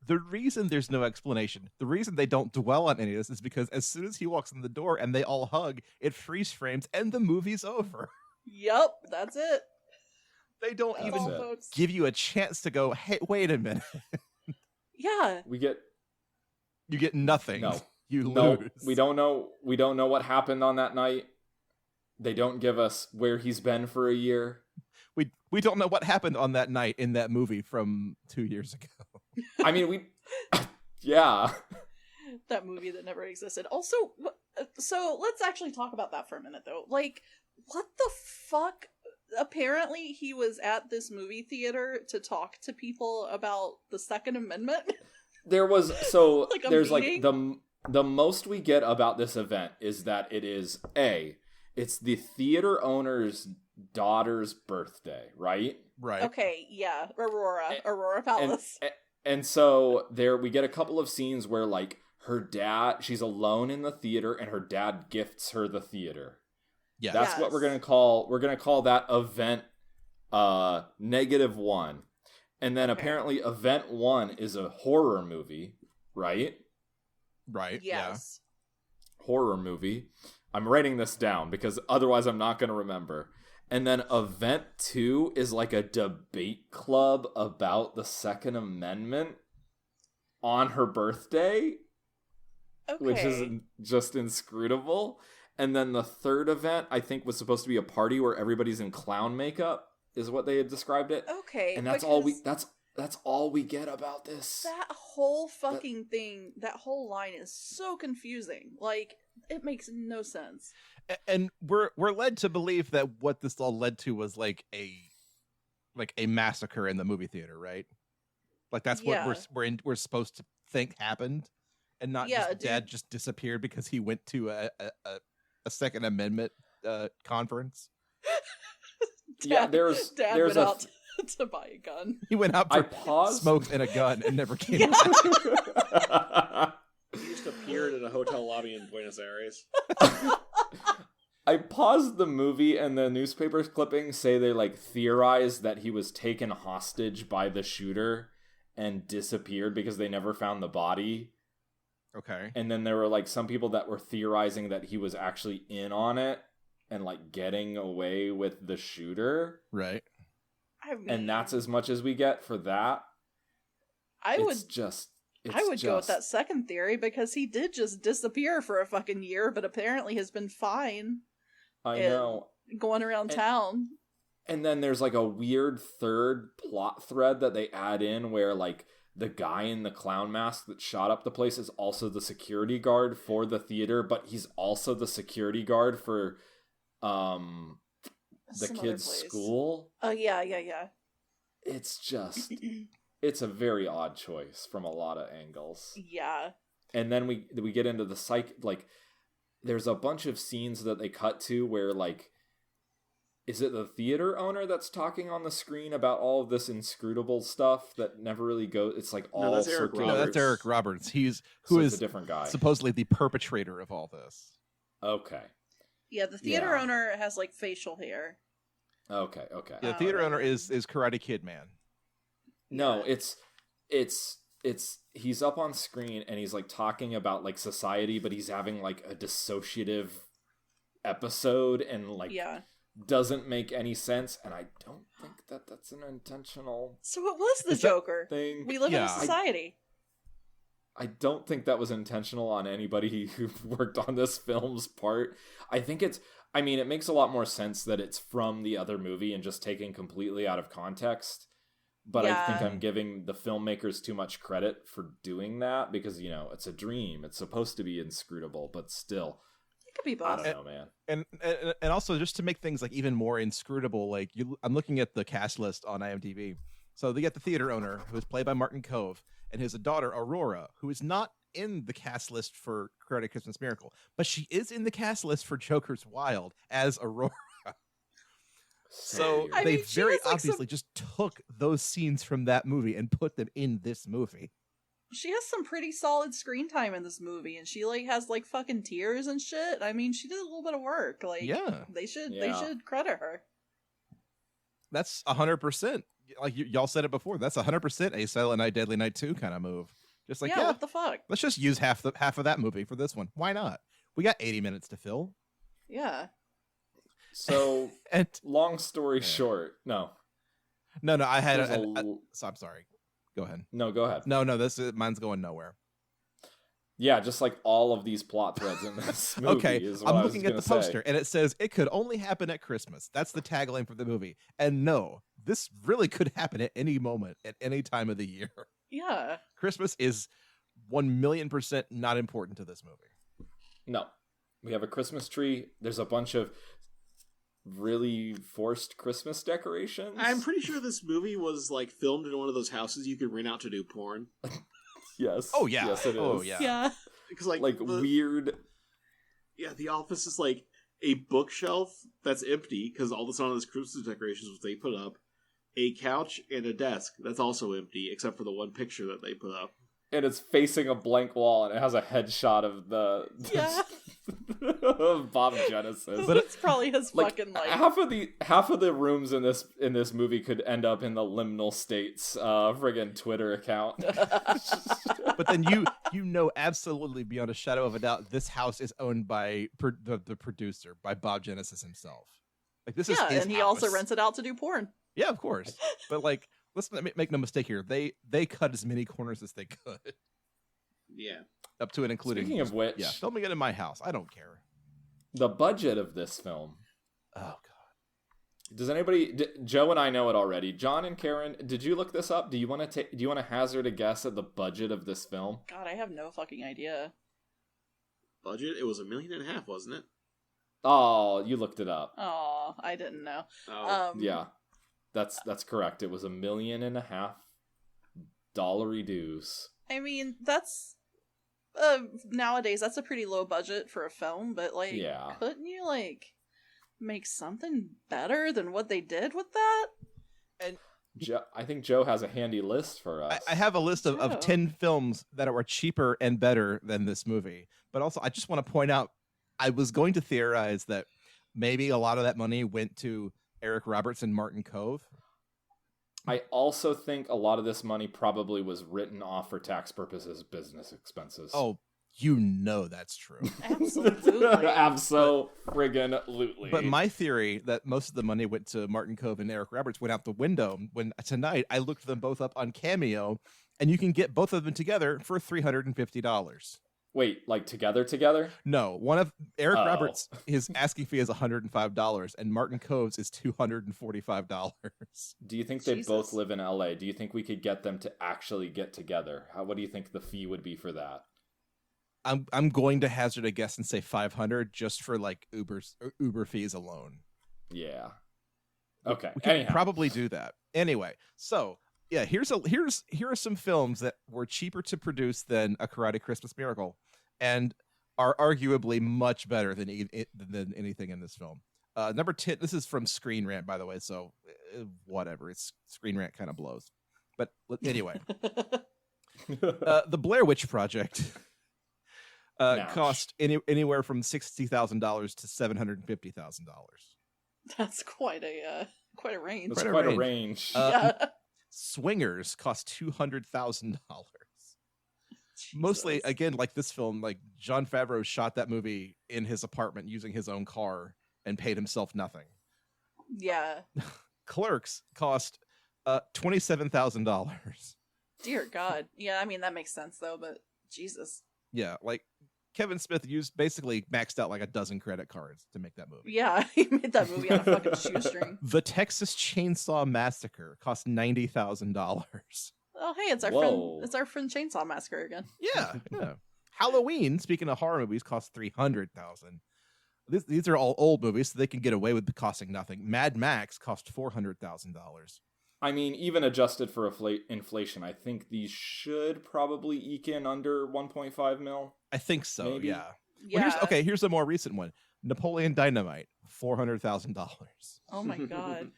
the reason there's no explanation, the reason they don't dwell on any of this is because as soon as he walks in the door and they all hug, it freeze frames and the movie's over. Yep, that's it. They don't That's even all, folks. give you a chance to go, hey, wait a minute. Yeah. You get nothing. No. You No, lose. we don't know what happened on that night. They don't give us where he's been for a year. We don't know what happened on that night in that movie from 2 years ago. I mean, yeah. That movie that never existed. Also, so let's actually talk about that for a minute, though. Like, what the fuck? Apparently, he was at this movie theater to talk to people about the Second Amendment. There was Like a there's meeting? like the most we get about this event is that it's the theater owner's daughter's birthday, right? Right. Okay, yeah, Aurora Palace. And so there we get a couple of scenes where like her dad, she's alone in the theater and her dad gifts her the theater. Yeah. That's what we're going to call that event -1. And then apparently event 1 is a horror movie, right? Right. Yes. Horror movie. I'm writing this down because otherwise I'm not going to remember. And then event 2 is like a debate club about the Second Amendment on her birthday, Okay. which is just inscrutable. And then the third event, I think, was supposed to be a party where everybody's in clown makeup, is what they had described it. Okay. And that's all we get about this. That whole fucking thing, that whole line is so confusing. Like, it makes no sense. And we're led to believe that what this all led to was like a massacre in the movie theater, right? Like that's what we're supposed to think happened, and not just dad just disappeared because he went to a Second Amendment conference. Dad went out to buy a gun. He went out for smoke and a gun and never came back. He just appeared in a hotel lobby in Buenos Aires. I paused the movie and the newspaper clippings say they like theorized that he was taken hostage by the shooter and disappeared because they never found the body. Okay. And then there were like some people that were theorizing that he was actually in on it and like getting away with the shooter. Right. I mean, And that's as much as we get for that. I would go with that second theory because he did just disappear for a fucking year, but apparently has been fine. I know. Going around town. And then there's like a weird third plot thread that they add in where like the guy in the clown mask that shot up the place is also the security guard for the theater, but he's also the security guard for the Some kids' other place. school. Oh, yeah. It's just it's a very odd choice from a lot of angles. Yeah. And then we get into the like there's a bunch of scenes that they cut to where like, is it the theater owner that's talking on the screen about all of this inscrutable stuff that never really goes? It's like all that's Eric circular. No, that's Eric Roberts. He's So who it's is a different guy. supposedly the perpetrator of all this. Okay. Yeah, the theater owner has like facial hair. Okay. Yeah, the theater owner is Karate Kid Man. No, it's he's up on screen and he's like talking about like society, but he's having like a dissociative episode and like doesn't make any sense, and I don't think that that's an intentional So what was the Joker? thing. We live in a society. I don't think that was intentional on anybody who worked on this film's part. I think it makes a lot more sense that it's from the other movie and just taken completely out of context. But I think I'm giving the filmmakers too much credit for doing that because, you know, it's a dream. It's supposed to be inscrutable, but still. It could be both. I don't know, man. And also just to make things like even more inscrutable, like I'm looking at the cast list on IMDb. So they get the theater owner, who is played by Martin Kove, and his daughter Aurora, who is not in the cast list for Karate Christmas Miracle, but she is in the cast list for Joker's Wild as Aurora. So they very obviously just took those scenes from that movie and put them in this movie. She has some pretty solid screen time in this movie, and she like has like fucking tears and shit. I mean, she did a little bit of work. Like, they should credit her. That's 100%. Like y'all said it before. That's 100% a Silent Night, Deadly Night 2 kind of move. Just like, what the fuck? Let's just use half of that movie for this one. Why not? We got 80 minutes to fill. Yeah. So, long story short, no. I had so I'm sorry. Go ahead. No, go ahead. No, mine's going nowhere. Yeah, just like all of these plot threads in this movie. Okay, is what I'm I was looking at the poster, and it says it could only happen at Christmas. That's the tagline for the movie. And no, this really could happen at any moment, at any time of the year. Yeah. Christmas is 1,000,000% not important to this movie. No. We have a Christmas tree. There's a bunch of really forced Christmas decorations. I'm pretty sure this movie was like filmed in one of those houses you could rent out to do porn. Yes. Oh yeah. Yes, it is. Oh yeah. Yeah. Because like weird. Yeah, the office is like a bookshelf that's empty because all that's on those Christmas decorations was they put up, a couch and a desk that's also empty except for the one picture that they put up. And it's facing a blank wall, and it has a headshot of of Bob Genesis. But it's probably his fucking like half of the rooms in this movie could end up in the Liminal States friggin' Twitter account. But then you know absolutely beyond a shadow of a doubt this house is owned by the producer, by Bob Genesis himself. Like this is his and he house. also rents it out to do porn. Yeah, of course. But like, let's make no mistake here. They cut as many corners as they could. Yeah. Up to and including. Speaking of which, filming it in my house. I don't care. The budget of this film. Oh god. Does anybody? Joe and I know it already. John and Karen, did you look this up? Do you want to hazard a guess at the budget of this film? God, I have no fucking idea. Budget? It was $1.5 million, wasn't it? Oh, you looked it up. Oh, I didn't know. Oh. Yeah. That's correct. It was $1.5 million dollary dues. I mean, that's nowadays that's a pretty low budget for a film, but like, couldn't you like make something better than what they did with that? And I think Joe has a handy list for us. I have a list of 10 films that are cheaper and better than this movie. But also, I just want to point out, I was going to theorize that maybe a lot of that money went to Eric Roberts and Martin Kove. I also think a lot of this money probably was written off for tax purposes, business expenses. Oh, you know that's true. Absolutely. Abso-friggin-lutely. But my theory that most of the money went to Martin Kove and Eric Roberts went out the window when tonight I looked them both up on Cameo, and you can get both of them together for $350. Wait, like together? No, one of Eric Roberts, his asking fee is $105, and Martin Kove's is $245. Do you think they both live in LA? Do you think we could get them to actually get together? What do you think the fee would be for that? I'm going to hazard a guess and say $500 just for like Uber fees alone. Yeah. Okay. We could probably do that. Anyway, so Yeah, here are some films that were cheaper to produce than A Karate Christmas Miracle, and are arguably much better than than anything in this film. Number 10. This is from Screen Rant, by the way. So whatever. It's Screen Rant kind of blows, but anyway, the Blair Witch Project cost anywhere from $60,000 to $750,000. That's quite a range. That's quite a range. Yeah. Swingers cost $200,000. Mostly, again, like this film, like Jon Favreau shot that movie in his apartment using his own car and paid himself nothing. Yeah. Clerks cost $27,000. Dear God. Yeah, I mean, that makes sense, though, but Jesus. Yeah, like Kevin Smith basically maxed out like a dozen credit cards to make that movie. Yeah, he made that movie on a fucking shoestring. The Texas Chainsaw Massacre cost $90,000. Oh, hey, it's our friend Chainsaw Massacre again. Yeah. Halloween, speaking of horror movies, cost $300,000. These are all old movies, so they can get away with costing nothing. Mad Max cost $400,000. I mean, even adjusted for inflation, I think these should probably eke in under 1.5 mil. I think so. Maybe. Yeah. Yeah. Well, here's a more recent one. Napoleon Dynamite, $400,000. Oh my God.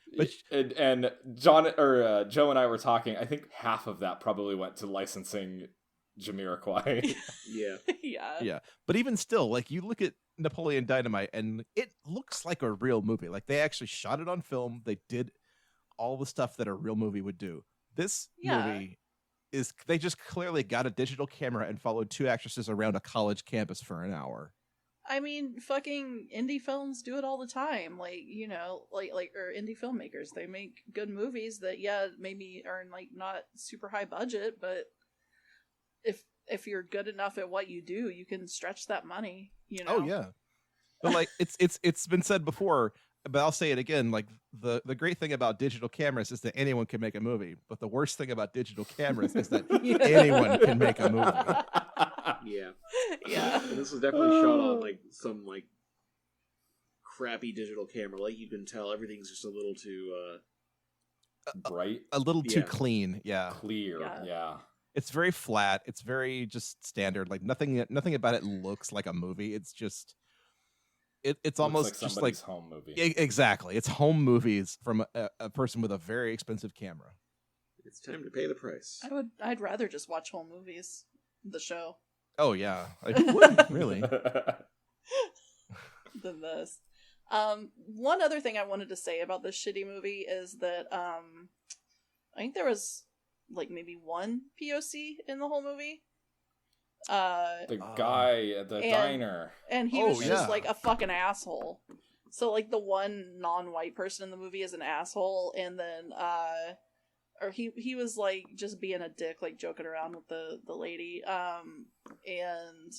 And John or Joe and I were talking. I think half of that probably went to licensing Jamiroquai. Yeah. Yeah. But even still, like you look at Napoleon Dynamite and it looks like a real movie. Like they actually shot it on film. They did all the stuff that a real movie would do. This movie they just clearly got a digital camera and followed two actresses around a college campus for an hour. I mean, fucking indie films do it all the time. Like, you know, or indie filmmakers, they make good movies that, maybe are like not super high budget, but if you're good enough at what you do, you can stretch that money, you know? Oh yeah. But like it's been said before, but I'll say it again, like the great thing about digital cameras is that anyone can make a movie, but the worst thing about digital cameras is that anyone can make a movie. Yeah. Yeah. And this was definitely shot on like some like crappy digital camera. Like you can tell everything's just a little too bright, a little too clean. Yeah. Clear. Yeah. It's very flat. It's very just standard. Like nothing about it looks like a movie. It's just it's almost like just like home movie. Exactly. It's home movies from a person with a very expensive camera. It's time to pay the price. I'd rather just watch home movies, the show. Oh yeah. Like, who wouldn't, really? Than this. One other thing I wanted to say about this shitty movie is that I think there was like maybe one POC in the whole movie. The guy at the diner. And he was just like a fucking asshole. So like the one non-white person in the movie is an asshole, and then or he was like just being a dick, like joking around with the lady. And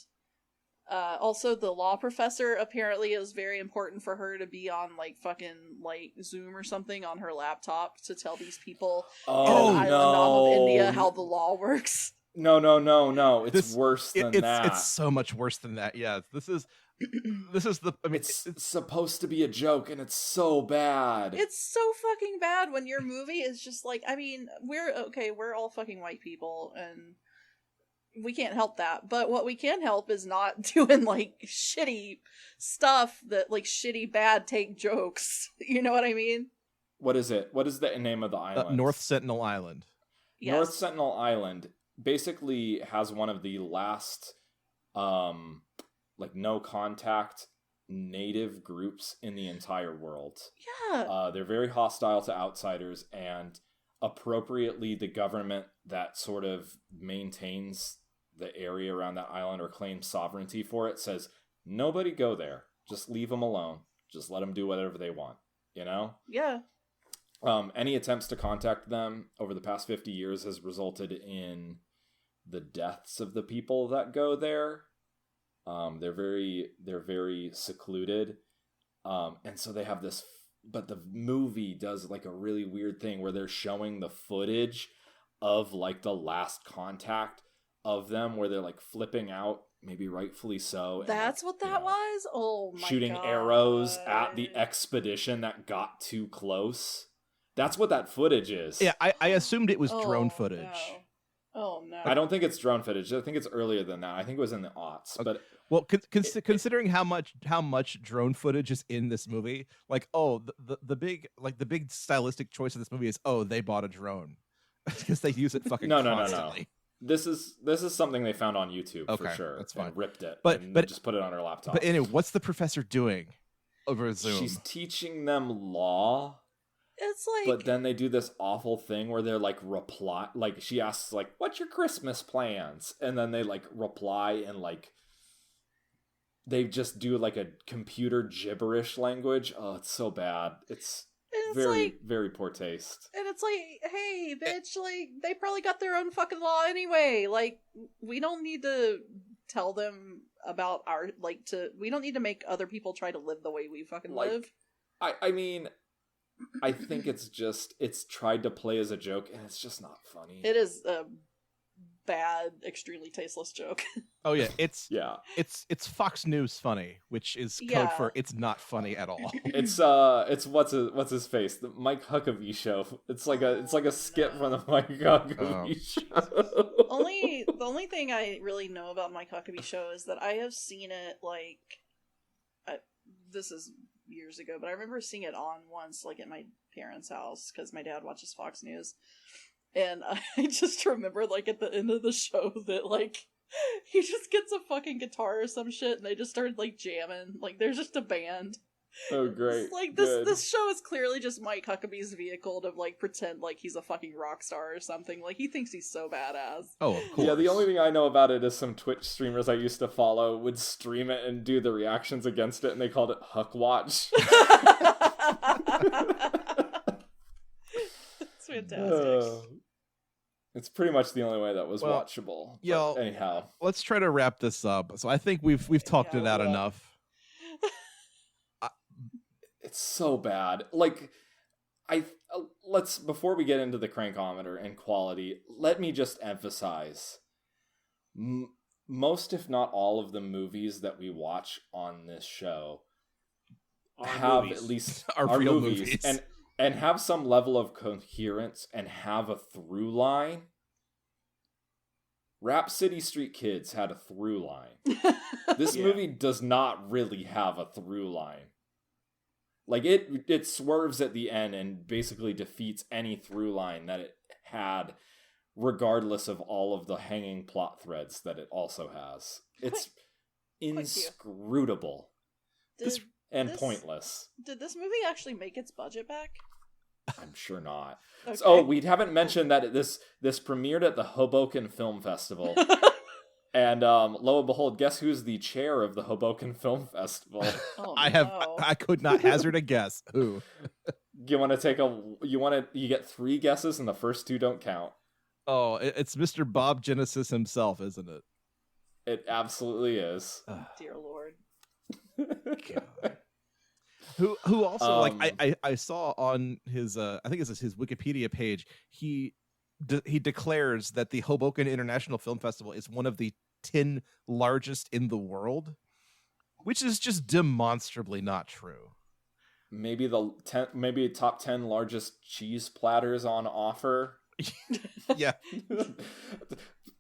also the law professor, apparently it was very important for her to be on like fucking like Zoom or something on her laptop to tell these people in an island off of India how the law works. No. It's worse than that. It's so much worse than that. Yeah. This is the, I mean, it's supposed to be a joke and it's so bad. It's so fucking bad when your movie is just like, I mean, we're all fucking white people and we can't help that. But what we can help is not doing like shitty stuff that like shitty bad take jokes. You know what I mean? What is it? What is the name of the island? North Sentinel Island. Yes. North Sentinel Island basically has one of the last like no contact native groups in the entire world. Yeah. They're very hostile to outsiders, and appropriately the government that sort of maintains the area around that island or claims sovereignty for it says nobody go there, just leave them alone, just let them do whatever they want, you know? Yeah. Any attempts to contact them over the past 50 years has resulted in the deaths of the people that go there. They're very secluded. And so they have this, but the movie does like a really weird thing where they're showing the footage of like the last contact of them where they're like flipping out, maybe rightfully so. That's what that was? Oh my shooting God. Arrows at the expedition that got too close. That's what that footage is. Yeah, I assumed it was drone Oh, footage. No. Oh no! I don't think it's drone footage. I think it's earlier than that. I think it was in the aughts. But Well, considering how much drone footage is in this movie, like, oh, the big stylistic choice of this movie is, oh, they bought a drone because they use it fucking no. constantly. This is something they found on YouTube for Okay, sure. that's fine. And ripped it, But just put it on her laptop. But anyway, what's the professor doing over Zoom? She's teaching them law. It's like, But then they do this awful thing where they're like like she asks like, "What's your Christmas plans?" And then they like reply and like they just do like a computer gibberish language. Oh, it's so bad. It's very like, very poor taste. and it's like, hey, bitch, like they probably got their own fucking law anyway. Like we don't need to tell them about our we don't need to make other people try to live the way we fucking Like, live. I mean, I think it's tried to play as a joke and it's just not funny. It is a bad, extremely tasteless joke. Oh yeah, it's Fox News funny, which is code for it's not funny at all. It's what's his face, the Mike Huckabee show. It's like a skit from the Mike Huckabee show. The only thing I really know about Mike Huckabee show is that I have seen it this is years ago, but I remember seeing it on once, like at my parents' house, because my dad watches Fox News, and I just remember like at the end of the show that like he just gets a fucking guitar or some shit, and they just started like jamming, like there's just a band. Oh great! It's like Good. this show is clearly just Mike Huckabee's vehicle to like pretend like he's a fucking rock star or something. Like he thinks he's so badass. Oh, of course. Yeah, the only thing I know about it is some Twitch streamers I used to follow would stream it and do the reactions against it, and they called it Huck Watch. It's fantastic. It's pretty much the only way that was watchable. Yo, but anyhow, let's try to wrap this up. So I think we've talked it out enough. it's so bad. Like, let's, before we get into the crankometer and quality, let me just emphasize, most if not all of the movies that we watch on this show have at least are real movies. and have some level of coherence and have a through line. Rap City Street Kids had a through line. This movie does not really have a through line. Like, it swerves at the end and basically defeats any through line that it had, regardless of all of the hanging plot threads that it also has. It's inscrutable and pointless. Did this movie actually make its budget back? I'm sure not. Okay. So, we haven't mentioned that this premiered at the Hoboken Film Festival. And lo and behold, guess who's the chair of the Hoboken Film Festival? Oh, I could not hazard a guess. Who? You get 3 guesses and the first 2 don't count. Oh, it's Mr. Bob Genesis himself, isn't it? It absolutely is. Dear Lord. God. Who also, like, I saw on his I think it's his Wikipedia page, he declares that the Hoboken International Film Festival is one of the 10 largest in the world, which is just demonstrably not true. Maybe maybe top 10 largest cheese platters on offer. Yeah.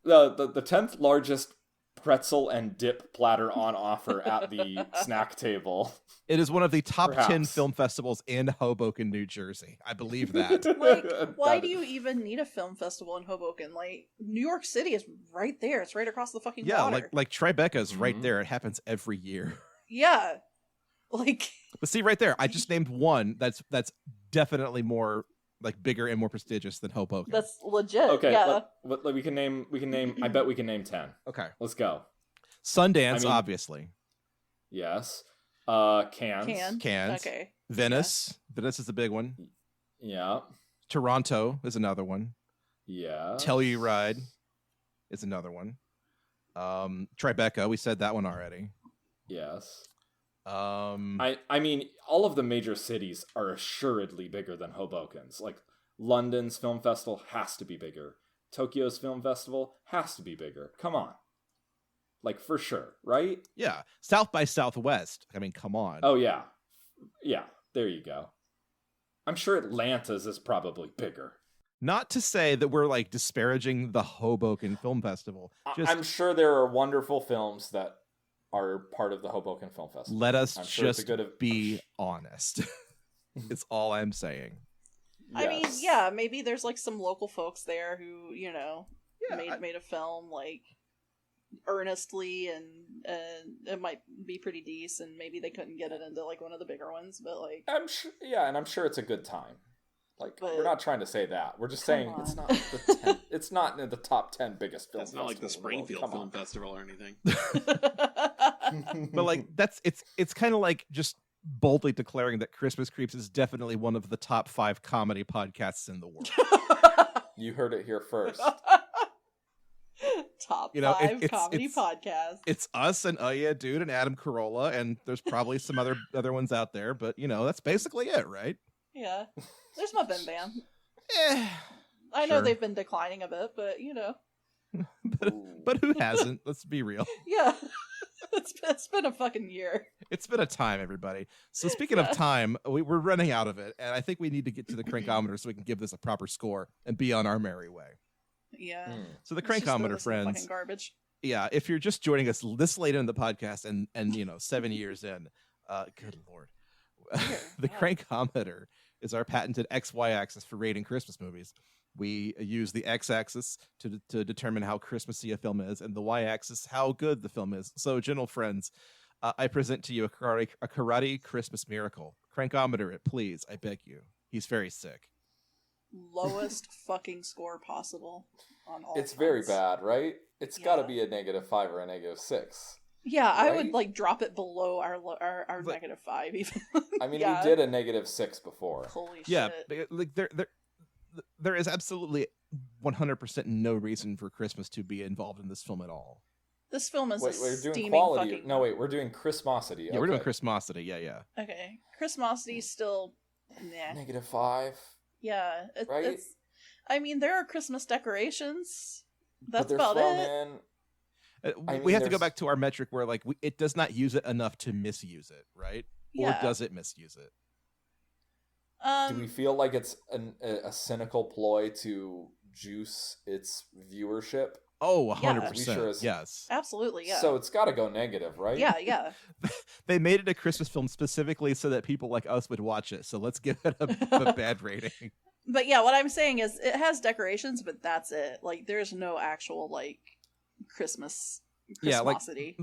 the 10th largest pretzel and dip platter on offer at the snack table. It is one of the top Perhaps. 10 film festivals in Hoboken, New Jersey. I believe that. Like, why do you even need a film festival in Hoboken? Like, New York City is right there. It's right across the fucking water. Yeah, like Tribeca's right there. It happens every year. Yeah. Like, but see, right there, I just named one that's definitely more, like, bigger and more prestigious than Hoboken. that's legit. Okay, Yeah. we can name. I bet we can name 10. Okay. Let's go. Sundance, obviously. Yes. Cannes. Cannes. Okay. Venice. Yeah. Venice is the big one. Yeah. Toronto is another one. Yeah. Telluride is another one. Tribeca, we said that one already. Yes. I mean, all of the major cities are assuredly bigger than Hoboken's. Like, London's film festival has to be bigger. Tokyo's film festival has to be bigger. Come on. Like, for sure, right? Yeah. South by Southwest. I mean, come on. Oh, yeah. Yeah, there you go. I'm sure Atlanta's is probably bigger. Not to say that we're like disparaging the Hoboken Film Festival. Just I'm sure there are wonderful films that are part of the Hoboken Film Festival. let us I'm sure it's just be honest. It's all I'm saying. I mean, Yes. yeah, maybe there's like some local folks there who, you know, Yeah, made a film like earnestly, and it might be pretty decent. Maybe they couldn't get it into like one of the bigger ones, but like, I'm sure, yeah, and I'm sure it's a good time. Like, But- we're not trying to say that. We're just Come saying it's on. not it's not in the top 10 biggest films. That's not like the Springfield Film Festival or anything. But like it's kind of like just boldly declaring that Christmas Creeps is definitely one of the top 5 comedy podcasts in the world. You heard it here first. top You know, 5 it's- comedy it's- podcast. It's us and Yeah Dude and Adam Carolla, and there's probably some other ones out there, but you know, that's basically it, right? Yeah, there's my Bim Bam. Eh, I know Sure. they've been declining a bit, but you know, but who hasn't? Let's be real. yeah, it's been a fucking year. It's been a time, everybody. So speaking of time, we're running out of it, and I think we need to get to the crankometer so we can give this a proper score and be on our merry way. Yeah, So the Let's just throw crankometer, this in the friends. fucking garbage. Yeah, if you're just joining us this late in the podcast and you know 7 years in, good lord, the Wow. crankometer is our patented XY axis for rating Christmas movies. We use the x-axis to determine how Christmassy a film is, and the y-axis how good the film is. So, gentle friends, I present to you a karate Christmas miracle. Crankometer it, please. I beg you. He's very sick. Lowest fucking score possible on all. It's very fronts. bad, right? It's got to Yeah. be a -5 or a -6. Yeah, I Right? would like drop it below our Like- -5 even. I mean, Yeah. we did a -6 before. Holy Yeah, shit. like there is absolutely 100% no reason for Christmas to be involved in this film at all. This film is Wait, a we're doing steaming quality. fucking. No, wait, we're doing Christmasity. Yeah, we're doing Okay. Christmasity. Yeah. Okay, Christmasity's still. Nah. -5. Yeah, Right? it's. I mean, there are Christmas decorations. But That's they're about thrown it. in. I We mean, have to go there's- back to our metric where like it does not use it enough to misuse it, right? Yeah. Or does it misuse it? Do we feel like it's a cynical ploy to juice its viewership? Oh, Yeah. 100%. We sure as- Yes. Absolutely, yeah. So it's got to go negative, right? yeah. They made it a Christmas film specifically so that people like us would watch it. So let's give it a bad rating. But yeah, what I'm saying is it has decorations, but that's it. Like, there's no actual like Christmas. Yeah, like Christmasity.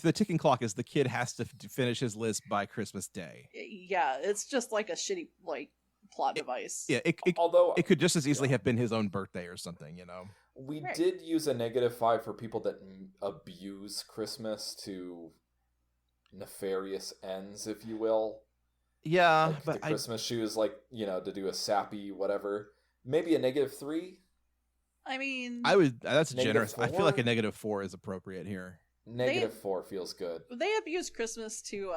the ticking clock is the kid has to finish his list by Christmas Day. Yeah, it's just like a shitty like plot device. Yeah, it Although could just as easily have been his own birthday or something, you know. we Right. did use a -5 for people that abuse Christmas to nefarious ends, if you will. Yeah, Like but the Christmas shoes, like, to do a sappy whatever. Maybe a -3. I mean, that's generous. I feel like a -4? -4 is appropriate here. -4 feels good. they abuse Christmas to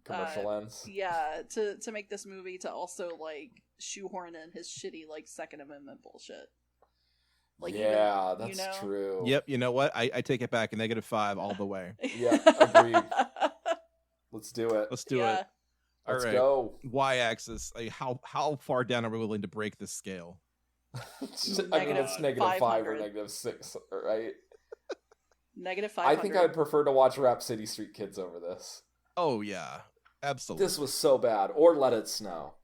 Commercial ends. yeah, to make this movie to also like shoehorn in his shitty like Second Amendment bullshit. Like, yeah, even, that's you know? Oh. true. Yep, you know what? I take it back. A -5 all the way. Yeah, agreed. Let's do it. Let's do Yeah. it. All Let's right. go. Y-axis. How far down are we willing to break this scale? I mean, it's -5 or 500. -6, right? -500. I think I'd prefer to watch Rap City Street Kids over this. Oh yeah, absolutely. This was so bad. Or Let It Snow.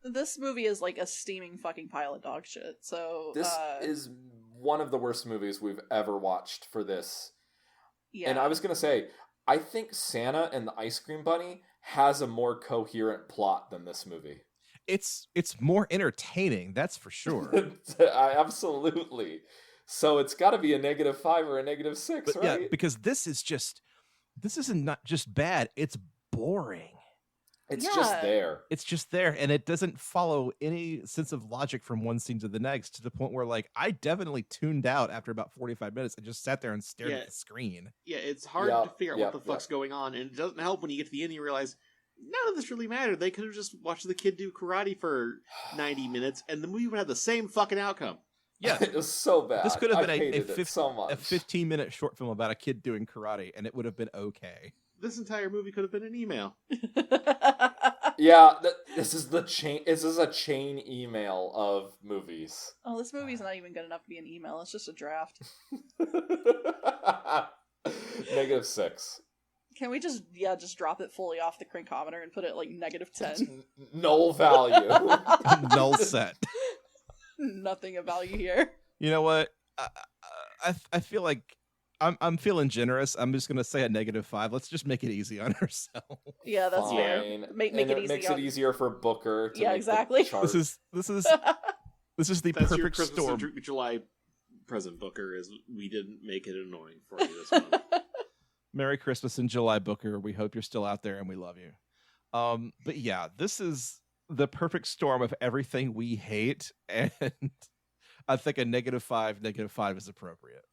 This movie is like a steaming fucking pile of dog shit. So This is one of the worst movies we've ever watched for this. yeah. And I was going to say, I think Santa and the Ice Cream Bunny has a more coherent plot than this movie. It's more entertaining, that's for sure. Absolutely. So it's got to be a -5 or a -6, But right? yeah, because this isn't not just bad, it's boring. It's Yeah. just there. It's just there, and it doesn't follow any sense of logic from one scene to the next, to the point where like I definitely tuned out after about 45 minutes and just sat there and stared Yeah. at the screen. Yeah, it's hard Yeah, to figure out yeah, what the fuck's going on, and it doesn't help when you get to the end and you realize none of this really mattered. They could have just watched the kid do karate for 90 minutes, and the movie would have the same fucking outcome. Yeah, It was so bad. this could have I been hated it so much. a 15-minute short film about a kid doing karate, and it would have been okay. this entire movie could have been an email. Yeah, this is the chain. This is a chain email of movies. Oh, this movie's not even good enough to be an email. It's just a draft. -6. Can we just drop it fully off the crinkometer and put it like -10? Null value. Null set. Nothing of value here. You know what? I feel like I'm feeling generous. I'm just gonna say a -5. Let's just make it easy on ourselves. Yeah, that's fair. Fine. Make and it easy. makes it easier for Booker. To Yeah, make exactly. the chart. This is the That's your perfect Christmas storm. and July present, Booker, is we didn't make it annoying for you this month. Merry Christmas in July, Booker. We hope you're still out there and we love you. But yeah, this is the perfect storm of everything we hate, and I think a -5 is appropriate.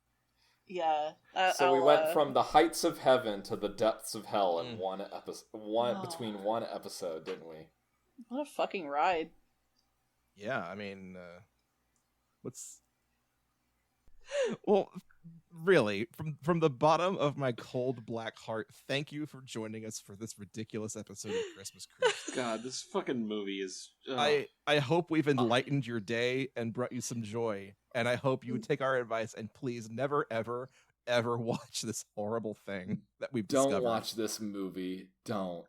Yeah. So we went from the heights of heaven to the depths of hell in one episode. Between one episode, didn't we? What a fucking ride. Yeah, I mean, well, really, from the bottom of my cold black heart, thank you for joining us for this ridiculous episode of Christmas Creeps. God, this fucking movie is... I hope we've enlightened your day and brought you some joy, and I hope you would take our advice and please never, ever, ever watch this horrible thing that we've discovered. Don't watch this movie. Don't.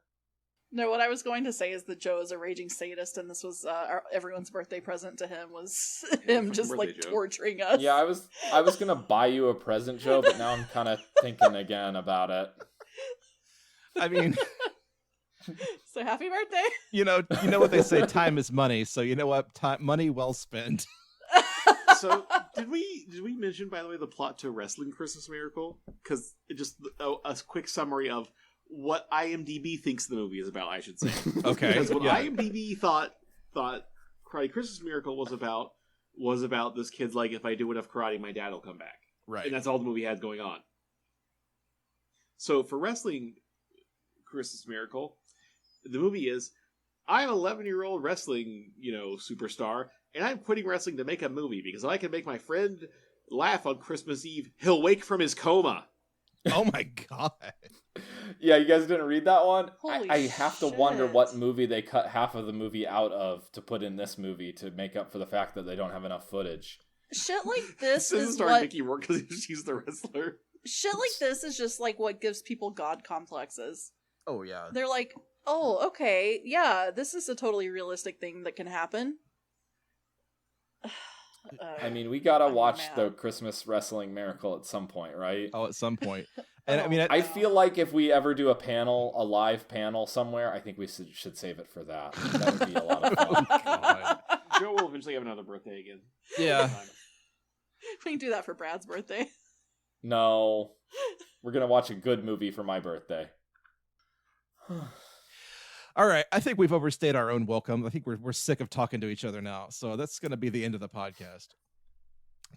No, what I was going to say is that Joe is a raging sadist, and this was everyone's birthday present to him was him just like Joe. torturing us. Yeah, I was gonna buy you a present, Joe, but now I'm kind of thinking again about it. I mean, So happy birthday! you know what they say: time is money. So you know what? Money well spent. So did we mention, by the way, the plot to Wrestling Christmas Miracle? Because just a quick summary of what IMDb thinks the movie is about, I should say. Okay. Because what yeah. IMDb thought Karate Christmas Miracle was about this kid's like, if I do enough karate, my dad will come back. Right. And that's all the movie had going on. So for Wrestling Christmas Miracle, the movie is, I'm an 11-year-old wrestling, superstar, and I'm quitting wrestling to make a movie because if I can make my friend laugh on Christmas Eve, he'll wake from his coma. Oh my god. Yeah, you guys didn't read that one? Holy I have to wonder shit. what movie they cut half of the movie out of to put in this movie to make up for the fact that they don't have enough footage. Shit like this This is starring what Mickey Rourke because she's the wrestler. shit like this is just like what gives people god complexes. Oh yeah. They're like, oh, okay, yeah, this is a totally realistic thing that can happen. I mean, we gotta I'm watch mad. the Christmas Wrestling Miracle at some point, right? Oh, at some point. And I Oh. mean, I feel like if we ever do a live panel somewhere, I think we should save it for that. That would be a lot of fun. God. Joe will eventually have another birthday again. Yeah. We can do that for Brad's birthday. No, we're gonna watch a good movie for my birthday. All right, I think we've overstayed our own welcome. I think we're sick of talking to each other now. So that's going to be the end of the podcast.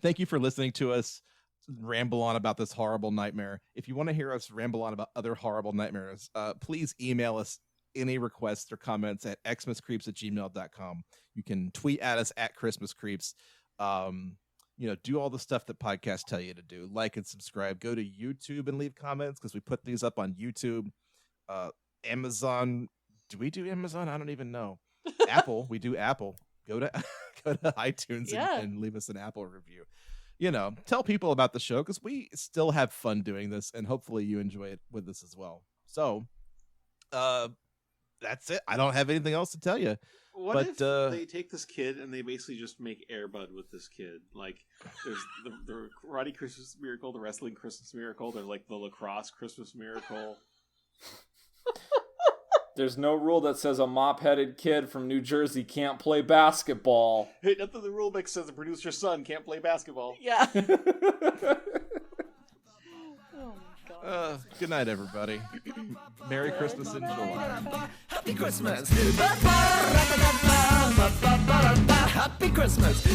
Thank you for listening to us ramble on about this horrible nightmare. If you want to hear us ramble on about other horrible nightmares, please email us any requests or comments at xmascreeps@gmail.com. You can tweet at us at christmascreeps. Do all the stuff that podcasts tell you to do. Like and subscribe. Go to YouTube and leave comments because we put these up on YouTube. Amazon. Do we do Amazon? I don't even know. Apple. We do Apple. Go to iTunes and leave us an Apple review. Tell people about the show because we still have fun doing this, and hopefully you enjoy it with us as well. So, that's it. I don't have anything else to tell you. What if they take this kid and they basically just make Air Bud with this kid? Like, there's the Karate Christmas Miracle, the Wrestling Christmas Miracle, there's like the Lacrosse Christmas Miracle. There's no rule that says a mop-headed kid from New Jersey can't play basketball. Hey, nothing the rule book says the producer's son can't play basketball. Yeah. Oh my god. Good night, everybody. Merry Christmas and July. Happy Christmas. Happy Christmas.